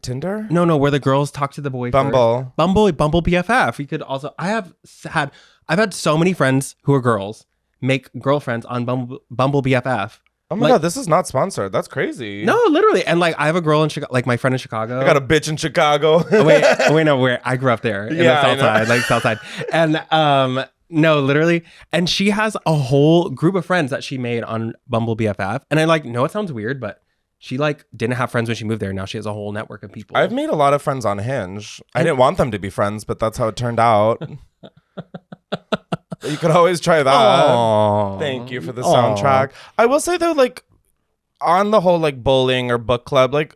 Tinder? No, where the girls talk to the boy Bumble. first. Bumble BFF. You could also, I've had so many friends who are girls make girlfriends on Bumble BFF. Oh my God, this is not sponsored. That's crazy. No, literally. And like, I have a girl in Chicago, like my friend in Chicago. I got a bitch in Chicago. No, where I grew up there in the South Side, like South Side. And no, literally. And she has a whole group of friends that she made on Bumble BFF. And I like, know it sounds weird, but she like didn't have friends when she moved there. Now she has a whole network of people. I've made a lot of friends on Hinge. I didn't want them to be friends, but that's how it turned out. You could always try that. Aww. Thank you for the soundtrack. I will say though, like on the whole, like bowling or book club, like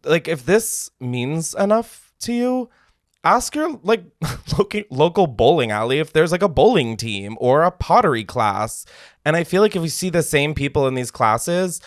if this means enough to you, ask your like local bowling alley if there's like a bowling team or a pottery class. And I feel like if you see the same people in these classes,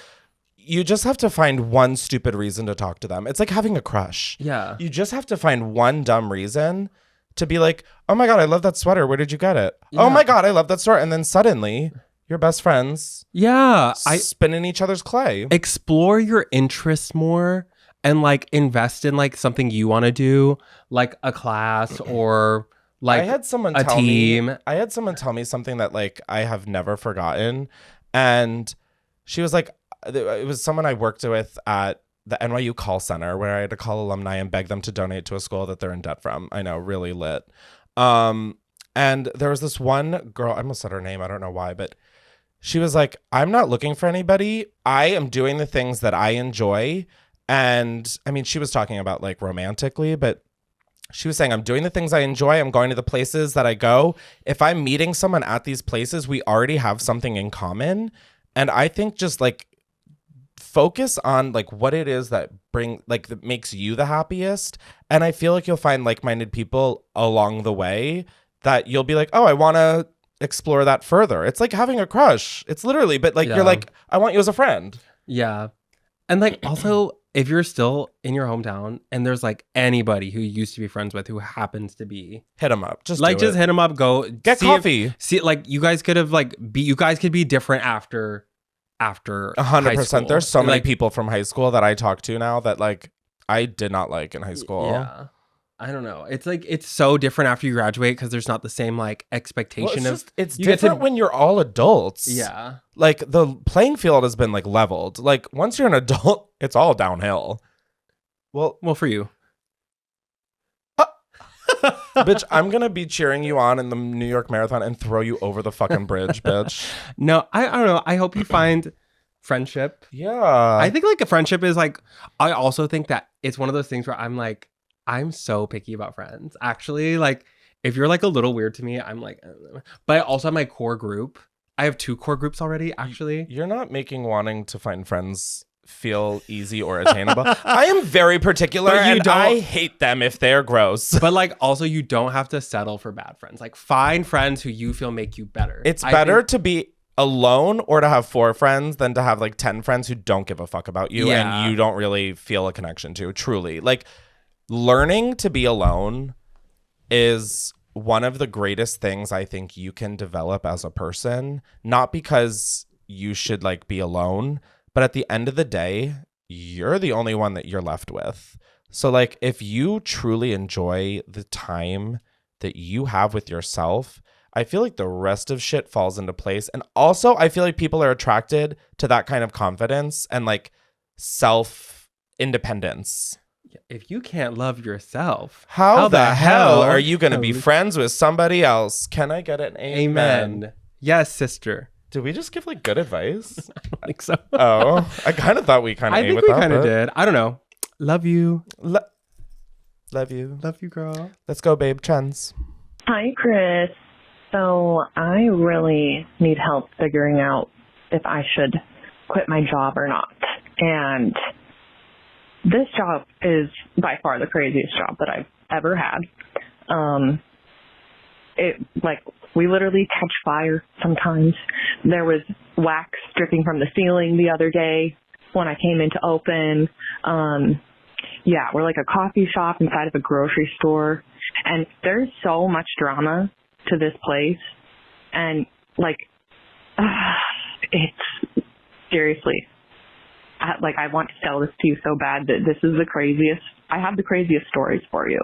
you just have to find one stupid reason to talk to them. It's like having a crush. Yeah. You just have to find one dumb reason to be like, oh my God, I love that sweater. Where did you get it? Yeah. Oh my God, I love that store. And then suddenly you're best friends. Yeah. Spin in each other's clay. Explore your interests more and like invest in like something you want to do, like a class or like I had someone a team. I had someone tell me something that like I have never forgotten. And she was like, it was someone I worked with at the NYU call center where I had to call alumni and beg them to donate to a school that they're in debt from. I know, really lit. And there was this one girl, I almost said her name, I don't know why, but she was like, I'm not looking for anybody. I am doing the things that I enjoy. And I mean, she was talking about like romantically, but she was saying, I'm doing the things I enjoy. I'm going to the places that I go. If I'm meeting someone at these places, we already have something in common. And I think just like focus on like what it is that that makes you the happiest. And I feel like you'll find like-minded people along the way that you'll be like, oh, I want to explore that further. It's like having a crush. It's literally, but like you're like, I want you as a friend. Yeah. And like also, if you're still in your hometown and there's like anybody who you used to be friends with who happens to be, hit them up. Just hit them up. Go get coffee. See, like you guys could have you guys could be different after 100%. There's so many people from high school that I talk to now that like I did not like in high school. Yeah. I don't know. It's like it's so different after you graduate because there's not the same like expectation it's different when you're all adults. Yeah. Like the playing field has been like leveled. Like once you're an adult, it's all downhill. Well, for you. Bitch, I'm gonna be cheering you on in the New York Marathon and throw you over the fucking bridge, bitch. No, I don't know. I hope you find friendship. Yeah. I think like a friendship is like, I also think that it's one of those things where I'm like, I'm so picky about friends. Actually, like if you're like a little weird to me, I'm like, but I also have my core group. I have 2 core groups already, actually. You're not making wanting to find friends feel easy or attainable. I am very particular and I hate them if they're gross. But like also you don't have to settle for bad friends. Like find friends who you feel make you better. It's better to be alone or to have 4 friends than to have like 10 friends who don't give a fuck about you and you don't really feel a connection to. Truly. Like learning to be alone is one of the greatest things I think you can develop as a person, not because you should like be alone, but at the end of the day, you're the only one that you're left with. So like if you truly enjoy the time that you have with yourself, I feel like the rest of shit falls into place. And also I feel like people are attracted to that kind of confidence and like self-independence. If you can't love yourself, how the hell are you going to be friends with somebody else? Can I get an amen? Yes, sister. Did we just give like good advice? I don't think so. Oh, I kind of thought we kind of I think we kind of did. I don't know. Love you. Love you. Love you, girl. Let's go, babe. Trends. Hi, Chris. So I really need help figuring out if I should quit my job or not. And this job is by far the craziest job that I've ever had. We literally catch fire sometimes. There was wax dripping from the ceiling the other day when I came in to open. yeah, we're like a coffee shop inside of a grocery store. And there's so much drama to this place. And like, it's seriously, I want to tell this to you so bad that this is the craziest. I have the craziest stories for you.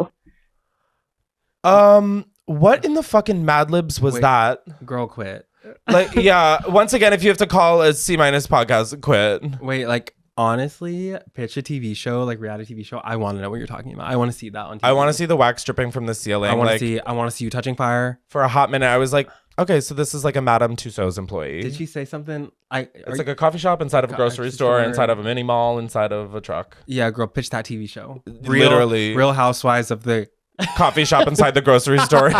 What in the fucking Mad Libs was that? Girl, quit. Like, yeah. Once again, if you have to call a C- podcast, quit. Wait, like, honestly, pitch a TV show, like reality TV show. I want to know what you're talking about. I want to see that on TV. I want to see the wax dripping from the ceiling. I want to see you touching fire. For a hot minute, I was like, okay, so this is like a Madame Tussauds employee. Did she say something? It's like a coffee shop inside of a grocery store, inside of a mini mall, inside of a truck. Yeah, girl, pitch that TV show. Literally. Real Housewives of the coffee shop inside the grocery store.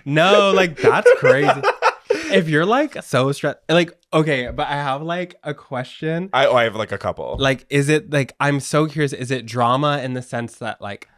No, like, that's crazy. If you're like so stressed, like, okay, but I have like a question. I have like a couple. Like, is it like, I'm so curious, is it drama in the sense that like,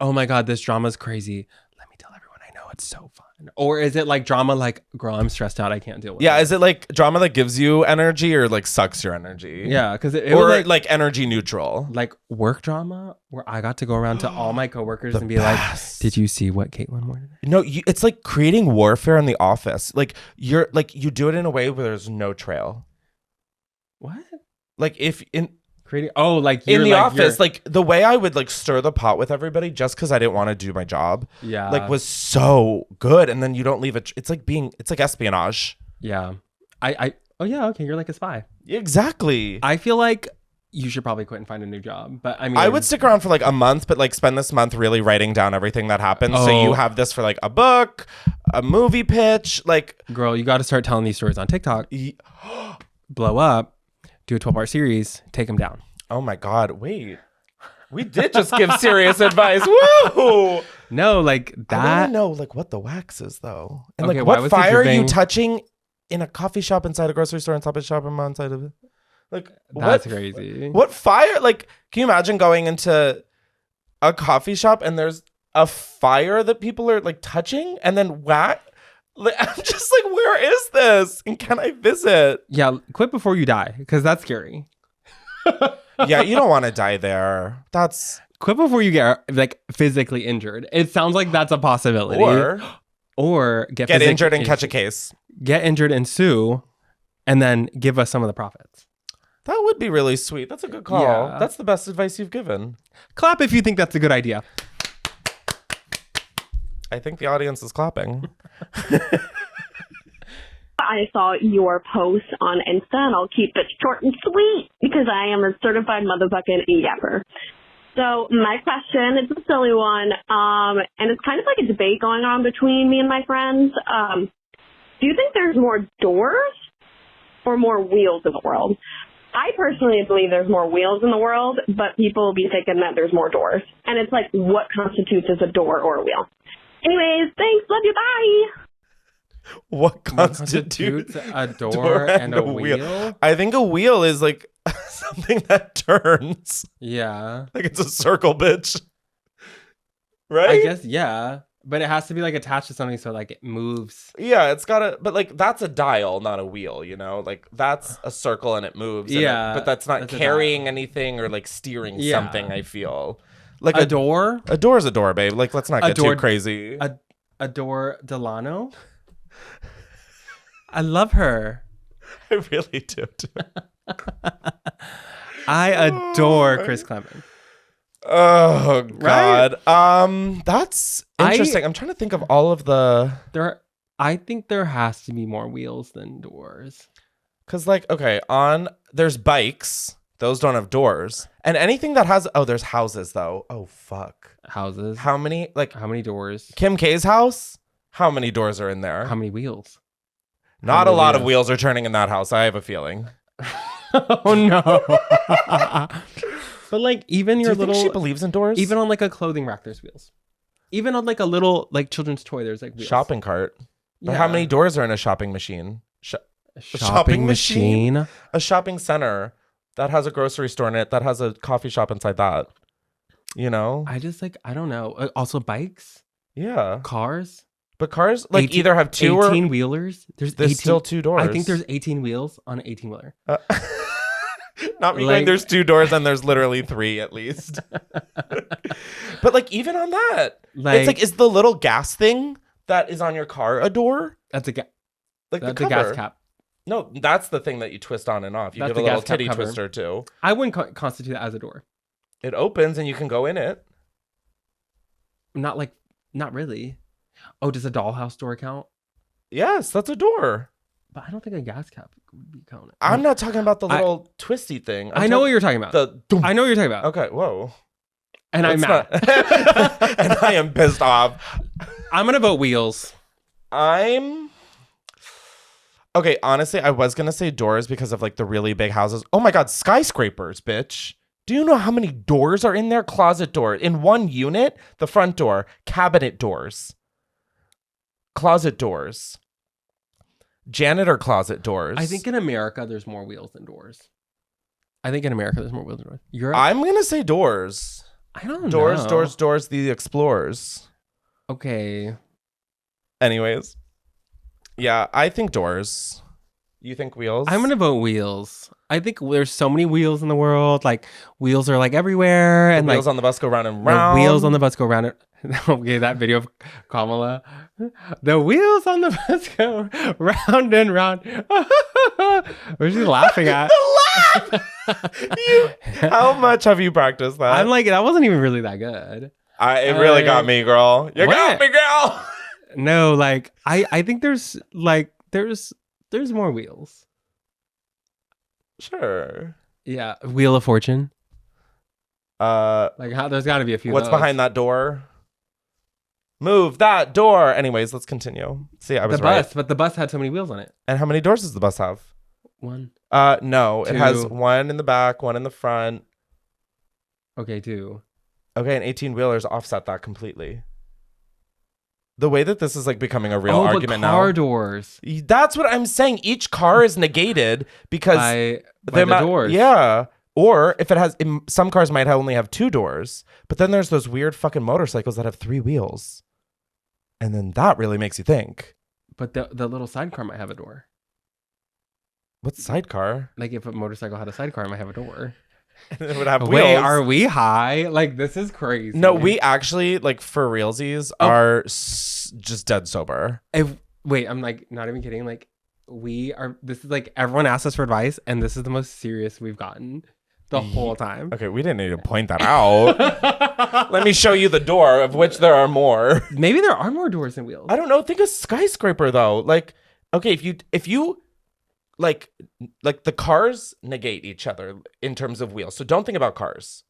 oh my God, this drama's crazy. Let me tell everyone I know it's so fun. Or is it like drama like, girl, I'm stressed out, I can't deal with it? Yeah, is it like drama that gives you energy or like sucks your energy? Yeah, because it or was like energy neutral. like work drama where I got to go around to all my coworkers and be best. like, did you see what Caitlin wore today? No, it's like creating warfare in the office. Like you're like you do it in a way where there's no trail. What? Like if in like in the office, like the way I would like stir the pot with everybody just because I didn't want to do my job. Yeah, like was so good, and then you don't leave it. It's like espionage. Yeah, oh yeah, okay, you're like a spy. Exactly. I feel like you should probably quit and find a new job. But I mean, I would stick around for like a month, but like spend this month really writing down everything that happened. So you have this for like a book, a movie pitch. Like, girl, you got to start telling these stories on TikTok. Blow up. Do a 12-part series. Take them down. Oh my God! Wait, we did just give serious advice. Woo! No, like that. I want to know like what the wax is though, and Okay, like why what was it fire are you dripping? touching in a coffee shop inside a grocery store, inside a shopping mall, inside of it. Like That's what, crazy. What fire? Like, can you imagine going into a coffee shop and there's a fire that people are like touching, and then wax? Like, I'm just like, where is this? And can I visit? Yeah, quit before you die, because that's scary. Yeah, you don't want to die there. That's Quit before you get like physically injured. It sounds like that's a possibility. Or get injured and catch a case. Get injured and sue, and then give us some of the profits. That would be really sweet. That's a good call. Yeah. That's the best advice you've given. Clap if you think that's a good idea. I think the audience is clapping. I saw your post on Insta, and I'll keep it short and sweet because I am a certified motherfucking e-yapper. So my question is a silly one, and it's kind of like a debate going on between me and my friends. Do you think there's more doors or more wheels in the world? I personally believe there's more wheels in the world, but people will be thinking that there's more doors. And it's like, what constitutes as a door or a wheel? Anyways, thanks. Love you. Bye. What constitutes a door and a wheel? I think a wheel is like something that turns. Yeah. Like it's a circle, bitch. Right? I guess, yeah. But it has to be like attached to something so like it moves. Yeah, it's gotta, but like that's a dial, not a wheel, you know? Like that's a circle and it moves. Yeah. But that's not carrying anything or like steering something, I feel. Like a door? A door is a door, babe. Like let's not get too crazy. A door Delano? I love her. I really do. I adore Chris Klemens. Oh God. Right? That's interesting. I'm trying to think of all of the I think there has to be more wheels than doors. Cause like, okay, there's bikes. Those don't have doors. And anything that has there's houses though. Oh fuck. Houses. How many doors? Kim K's house? How many doors are in there? How many wheels? Not a lot of wheels are turning in that house, I have a feeling. Oh no. But like even your little she believes in doors? Even on like a clothing rack there's wheels. Even on like a little like children's toy there's like wheels. Shopping cart. But how many doors are in a shopping machine? Shopping machine? A shopping center that has a grocery store in it, that has a coffee shop inside that. You know? I don't know. Also bikes? Yeah. Cars? But cars like either have 18 wheelers. There's still 2 doors. I think there's 18 wheels on an 18-wheeler. Not me Like- going, there's 2 doors and there's literally 3 at least. But like even on that, it's like, is the little gas thing that is on your car a door? That's a Like that's the a gas cover. cap. No, that's the thing that you twist on and off. You That's give the a little gas cap titty cover. twister too. I wouldn't constitute that as a door. It opens and you can go in it. Not really. Oh, does a dollhouse door count? Yes, that's a door. But I don't think a gas cap would be counted. I'm not talking about the little twisty thing. I know what you're talking about. I know what you're talking about. Okay, whoa. And I'm mad. And I am pissed off. I'm gonna vote wheels. Okay, honestly, I was gonna say doors because of like the really big houses. Oh my god, skyscrapers, bitch. Do you know how many doors are in there? Closet door. In one unit, the front door, cabinet doors, closet doors, janitor closet doors. I think in America there's more wheels than doors. Europe? I'm gonna say doors. I don't Doors, know. doors, the explorers. Okay. Anyways. Yeah, I think doors. You think wheels? I'm gonna vote wheels. I think there's so many wheels in the world. Like wheels are like everywhere, and wheels like on the bus go round and the round. wheels on the bus go round. Okay, that video of Kamala. The wheels on the bus go round and round. What's she laughing at? How much have you practiced that? I'm like, that wasn't even really that good. It really got me, girl. You got me, girl. No, like I think there's more wheels. Sure. Yeah, Wheel of Fortune. Like how there's got to be a few. What's of those. behind that door? Move that door. Anyways, let's continue. See, I was the right. bus, but the bus had so many wheels on it. And how many doors does the bus have? 1. No, it has 2. 1 in the back, 1 in the front. Okay, 2. Okay, and 18-wheelers offset that completely. The way that this is like becoming a real but argument car now. doors. That's what I'm saying. Each car is negated because by the doors. Yeah. Or if it has, some cars might only have 2 doors, but then there's those weird fucking motorcycles that have 3 wheels. And then that really makes you think. But the little sidecar might have a door. What sidecar? Like if a motorcycle had a sidecar, it might have a door. It would have wheels. Wait, are we high? Like this is crazy. No, we actually, like for realsies, are just dead sober. Wait, I'm like not even kidding. Like this is like everyone asks us for advice, and this is the most serious we've gotten the whole time. Okay, we didn't need to point that out. Let me show you the door, of which there are more. Maybe there are more doors than wheels. I don't know. Think of skyscraper though. Like, okay, if you like the cars negate each other in terms of wheels. So don't think about cars.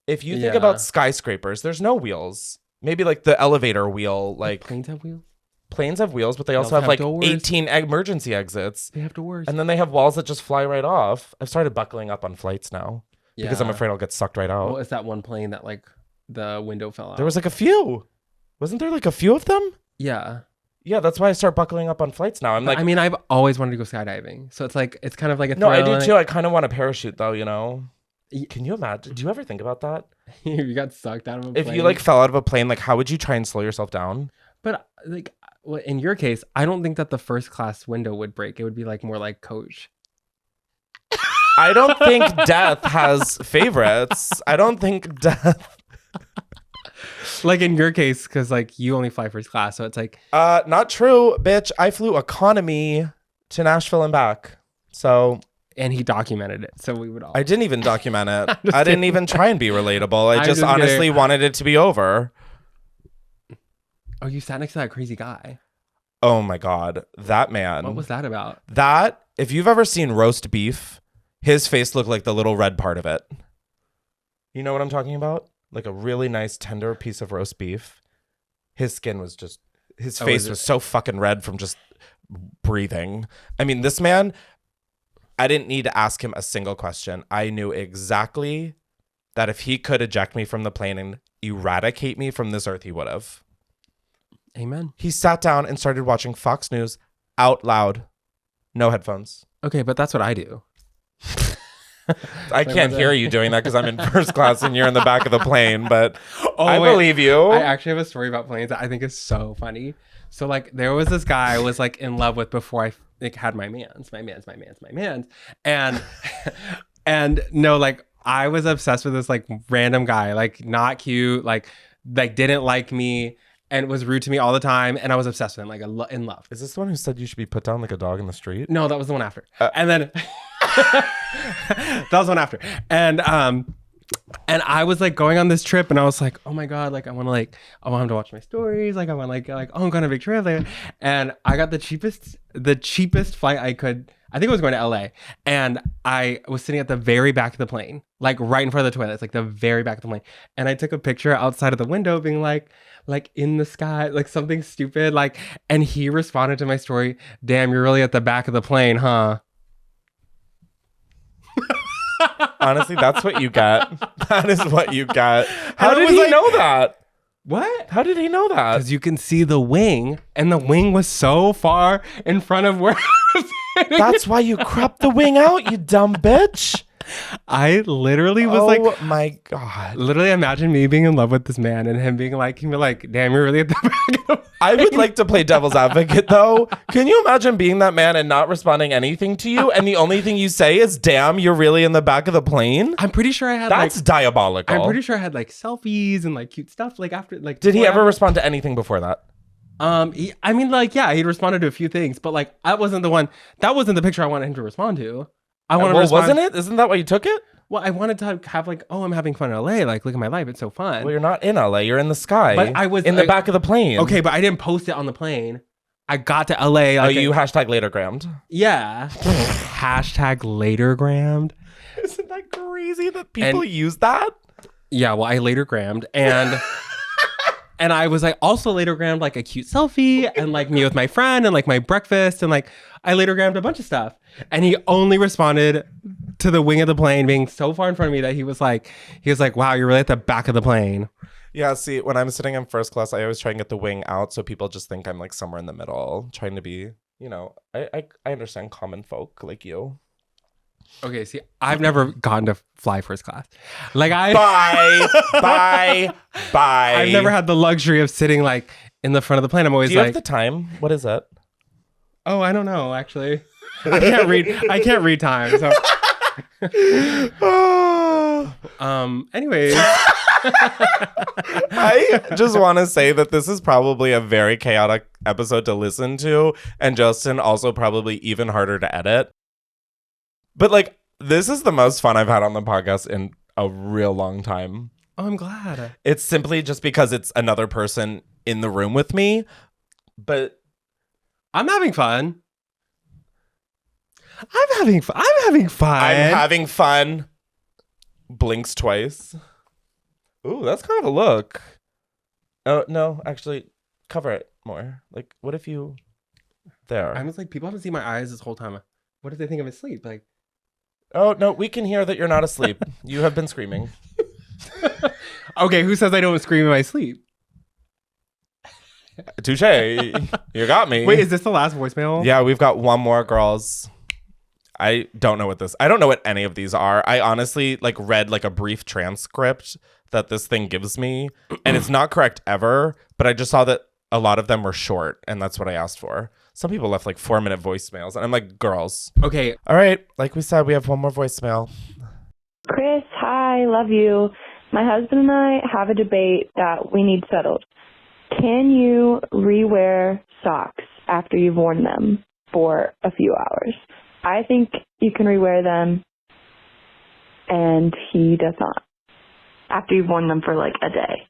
If you think about skyscrapers, there's no wheels. Maybe like the elevator wheel, like planes have wheels. Planes have wheels, but they also have like doors. 18 emergency exits. They have doors. And then they have walls that just fly right off. I've started buckling up on flights now because I'm afraid I'll get sucked right out. Well, it's that one plane that like the window fell out. There was like a few. Wasn't there like a few of them? Yeah. Yeah, that's why I start buckling up on flights now. I'm like, I mean, I've always wanted to go skydiving. So it's like, it's kind of like a no, I thrill, do too. I kind of want a parachute though, you know? Can you imagine? Do you ever think about that? You got sucked out of a plane. If you like fell out of a plane, like how would you try and slow yourself down? But like, well, in your case, I don't think that the first class window would break. It would be like more like coach. I don't think death has favorites. I don't think death. Like in your case, because like you only fly first class, so it's like not true, bitch. I flew economy to Nashville and back. So and he documented it, so we would all. I didn't even document it. I didn't even try and be relatable. I I'm just just honestly kidding. wanted it to be over. Oh, you sat next to that crazy guy. Oh my God, that man. What was that about? That, if you've ever seen roast beef, his face looked like the little red part of it. You know what I'm talking about? Like a really nice tender piece of roast beef. His skin was just, his face was so fucking red from just breathing. I mean, this man, I didn't need to ask him a single question. I knew exactly that if he could eject me from the plane and eradicate me from this earth, he would have. Amen. He sat down and started watching Fox News out loud. No headphones. Okay, but that's what I do. I can't hear you doing that because I'm in first class and you're in the back of the plane, but I wait. believe you. I actually have a story about planes that I think is so funny. So like there was this guy I was like in love with before I like had my mans. And And no, like I was obsessed with this like random guy, like not cute, like didn't like me and was rude to me all the time. And I was obsessed with him, like in love. Is this the one who said you should be put down like a dog in the street? No, that was the one after. And then that was the one after. And I was like going on this trip and I was like, oh my God, like I want him to watch my stories. Like I want like, oh, I'm going on a big trip. And I got the cheapest flight I could. I think I was going to LA, and I was sitting at the very back of the plane, like right in front of the toilets, like the very back of the plane. And I took a picture outside of the window being like in the sky, like something stupid. Like, and he responded to my story, damn, you're really at the back of the plane, huh? Honestly, that's what you got. That is what you got. How did he know that? What? How did he know that? Because you can see the wing, and the wing was so far in front of where I was sitting. That's why you cropped the wing out, you dumb bitch. I literally was oh my God. Literally imagine me being in love with this man and him being like, damn, you're really at the back of the plane. I would like to play devil's advocate though. Can you imagine being that man and not responding anything to you? And the only thing you say is, damn, you're really in the back of the plane? I'm pretty sure I had That's diabolical. I'm pretty sure I had like selfies and like cute stuff like after like. Did he ever respond to anything before that? He responded to a few things, but like that wasn't the picture I wanted him to respond to. Wasn't it? Isn't that why you took it? Well, I wanted to have like, oh, I'm having fun in LA. Like, look at my life. It's so fun. Well, you're not in LA. You're in the sky. But I was in the back of the plane. Okay, but I didn't post it on the plane. I got to LA. Like, you hashtag latergrammed. Yeah. Hashtag latergrammed. Isn't that crazy that people use that? Yeah, well, I latergrammed and and I was like also latergrammed like a cute selfie and like me with my friend and like my breakfast and like I latergrammed a bunch of stuff. And he only responded to the wing of the plane being so far in front of me that he was like, wow, you're really at the back of the plane. Yeah, see, when I'm sitting in first class, I always try and get the wing out so people just think I'm like somewhere in the middle, trying to be, I understand common folk like you. Okay, see, I've never gotten to fly first class. Like Bye. I've never had the luxury of sitting like in the front of the plane. I'm always Do you have the time? What is it? Oh, I don't know, actually. I can't read time. So anyways. I just want to say that this is probably a very chaotic episode to listen to, and Justin also probably even harder to edit. But like, this is the most fun I've had on the podcast in a real long time. Oh, I'm glad. It's simply just because it's another person in the room with me, but I'm having fun. I'm having fun. Blinks twice. Ooh, that's kind of a look. Oh, no, actually, cover it more. Like, what if you... There. I was like, people haven't seen my eyes this whole time. What if they think I'm asleep? Like... Oh, no, we can hear that you're not asleep. You have been screaming. Okay, who says I don't scream in my sleep? Touche. You got me. Wait, is this the last voicemail? Yeah, we've got one more, girls. I don't know what any of these are. I honestly read a brief transcript that this thing gives me, and it's not correct ever, but I just saw that a lot of them were short, and that's what I asked for. Some people left 4-minute voicemails, and I'm like, girls. Okay. All right. Like we said, we have one more voicemail. Chris, hi, love you. My husband and I have a debate that we need settled. Can you rewear socks after you've worn them for a few hours? I think you can rewear them, and he does not. After you've worn them for a day.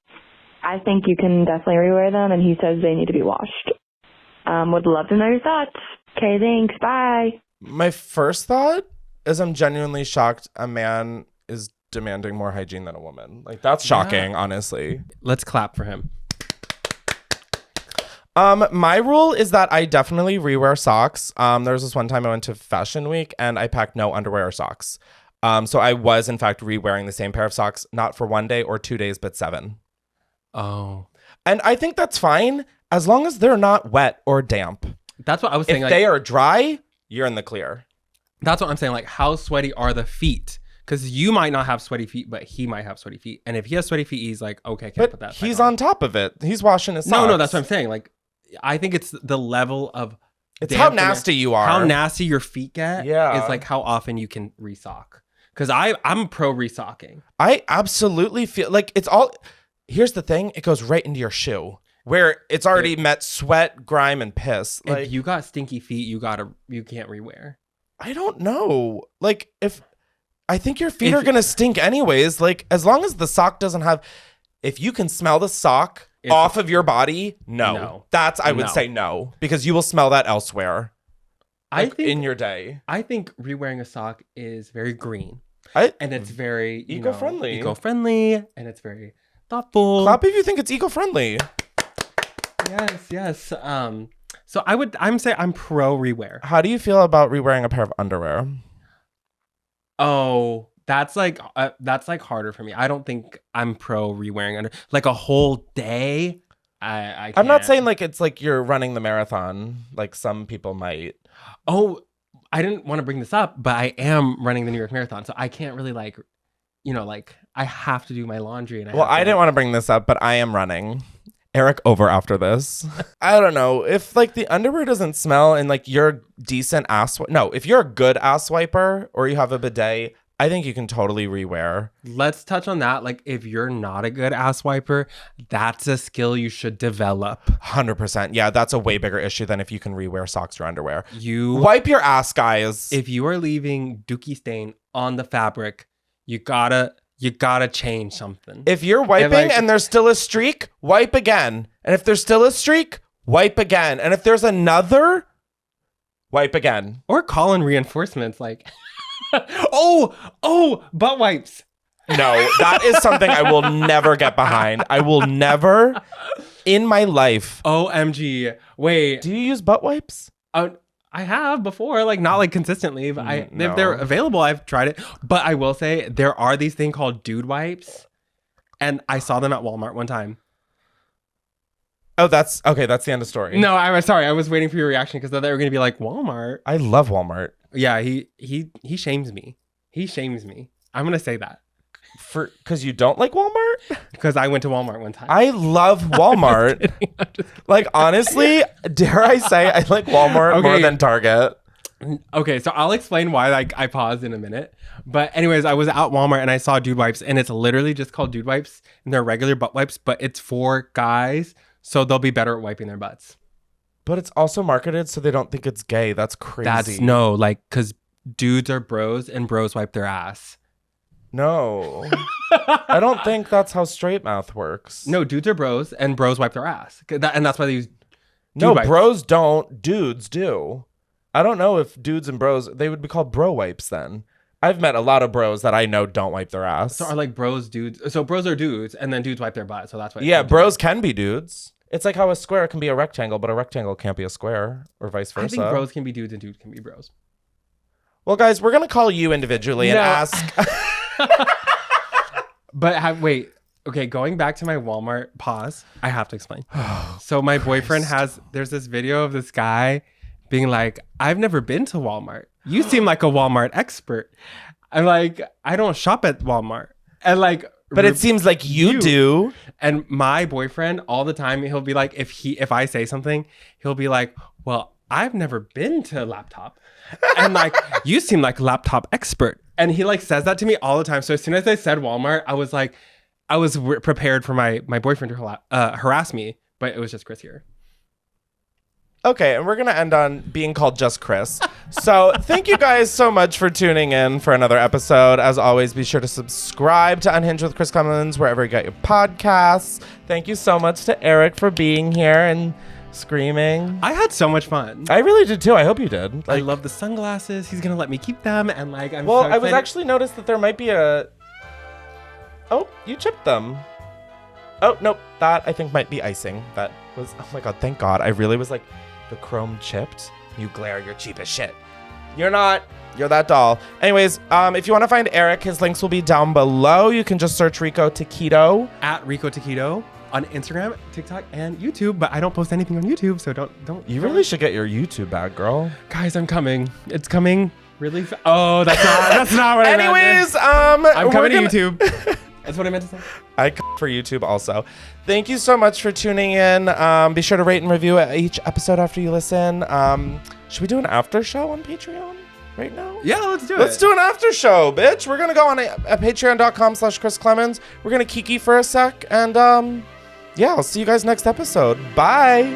I think you can definitely rewear them, and he says they need to be washed. Would love to know your thoughts. Okay, thanks. Bye. My first thought is I'm genuinely shocked a man is demanding more hygiene than a woman. That's shocking, honestly. Let's clap for him. My rule is that I definitely rewear socks. There was this one time I went to Fashion Week and I packed no underwear or socks. So I was in fact rewearing the same pair of socks, not for 1 day or 2 days, but 7. Oh. And I think that's fine as long as they're not wet or damp. That's what I was saying. If they are dry, you're in the clear. That's what I'm saying. How sweaty are the feet? Because you might not have sweaty feet, but he might have sweaty feet. And if he has sweaty feet, he's like, okay, I can't put that. He's on top of it. He's washing his socks. No, that's what I'm saying. I think it's the level of... It's how nasty you are. How nasty your feet get. Yeah. Is how often you can resock. Because I'm pro resocking. I absolutely feel like it's all. Here's the thing: it goes right into your shoe, where it's already met sweat, grime, and piss. Like if you got stinky feet, you can't rewear. I don't know. Like I think your feet are gonna stink anyways. Like as long as the sock doesn't have, if you can smell the sock off of your body, no. That's I would say no, because you will smell that elsewhere. I think in your day. I think rewearing a sock is very green. And it's very eco-friendly. Eco-friendly, and it's very thoughtful. Clap if you think it's eco-friendly. Yes. So I'm saying I'm pro rewear. How do you feel about rewearing a pair of underwear? Oh, that's like harder for me. I don't think I'm pro rewearing under like a whole day. I can't. I'm not saying like it's like you're running the marathon, like some people might. Oh, I didn't want to bring this up, but I am running the New York Marathon, so I can't really like I have to do my laundry. And I didn't want to bring this up, but I am running. Eric over after this. I don't know if like the underwear doesn't smell and like you're a decent if you're a good ass wiper or you have a bidet, I think you can totally rewear. Let's touch on that. Like if you're not a good ass wiper, that's a skill you should develop. 100%. Yeah, that's a way bigger issue than if you can rewear socks or underwear. You wipe your ass, guys. If you are leaving dookie stain on the fabric, you gotta change something. If you're wiping and there's still a streak, wipe again. And if there's still a streak, wipe again. And if there's another, wipe again. Or call in reinforcements like, oh, butt wipes. No, that is something I will never get behind. I will never in my life. OMG. Wait. Do you use butt wipes? I have before, like not like consistently, but if they're available, I've tried it. But I will say there are these things called dude wipes, and I saw them at Walmart one time. Oh, that's okay. That's the end of the story. No, I'm sorry. I was waiting for your reaction because they were going to be like Walmart. I love Walmart. Yeah, he shames me. He shames me. I'm going to say that. Because you don't like Walmart? Because I went to Walmart one time. I love Walmart. Like, honestly, dare I say I like Walmart more than Target. Okay, so I'll explain why I paused in a minute. But anyways, I was at Walmart and I saw dude wipes, and it's literally just called dude wipes, and they're regular butt wipes, but it's for guys, so they'll be better at wiping their butts. But it's also marketed so they don't think it's gay. That's crazy. Because dudes are bros and bros wipe their ass. No. I don't think that's how straight mouth works. No, dudes are bros and bros wipe their ass. And that's why they use No, wipes. Bros don't. Dudes do. I don't know if dudes and bros, they would be called bro wipes then. I've met a lot of bros that I know don't wipe their ass. So are like bros dudes? So bros are dudes and then dudes wipe their butt. So that's why. Yeah, bros can be dudes. It's like how a square can be a rectangle, but a rectangle can't be a square or vice versa. I think bros can be dudes and dudes can be bros. Well, guys, we're going to call you individually and ask... But wait, okay, going back to my Walmart pause, I have to explain. So my boyfriend there's this video of this guy being like, I've never been to Walmart. You seem like a Walmart expert. I'm like, I don't shop at Walmart. And like, but it seems like you do. And my boyfriend all the time, he'll be like, if I say something, he'll be like, well, I've never been to a laptop. And like, you seem like a laptop expert. And he like says that to me all the time. So as soon as I said Walmart, I was like, prepared for my boyfriend to harass me, but it was just Chris here. Okay, and we're going to end on being called just Chris. So thank you guys so much for tuning in for another episode. As always, be sure to subscribe to Unhinged with Chris Klemens wherever you get your podcasts. Thank you so much to Eric for being here and screaming. I had so much fun. I really did too. I hope you did. I love the sunglasses. He's going to let me keep them. And like, I was actually noticed that there might be a... Oh, you chipped them. Oh, nope. That I think might be icing. That was... Oh my God, thank God. I really was like... The chrome chipped. You glare, you're cheap as shit. You're not. You're that doll. Anyways, if you want to find Eric, his links will be down below. You can just search Rico Taquito. At Rico Taquito on Instagram, TikTok, and YouTube. But I don't post anything on YouTube, so don't. You really should get your YouTube bag, girl. Guys, I'm coming. It's coming really Oh, that's not what I meant. Anyways, I'm coming to YouTube. That's what I meant to say. I for YouTube also. Thank you so much for tuning in. Be sure to rate and review each episode after you listen. Should we do an after show on Patreon? right now? Yeah, let's do it. Let's do an after show, bitch. We're gonna go on patreon.com/Chris Klemens. We're gonna kiki for a sec, and yeah, I'll see you guys next episode. Bye.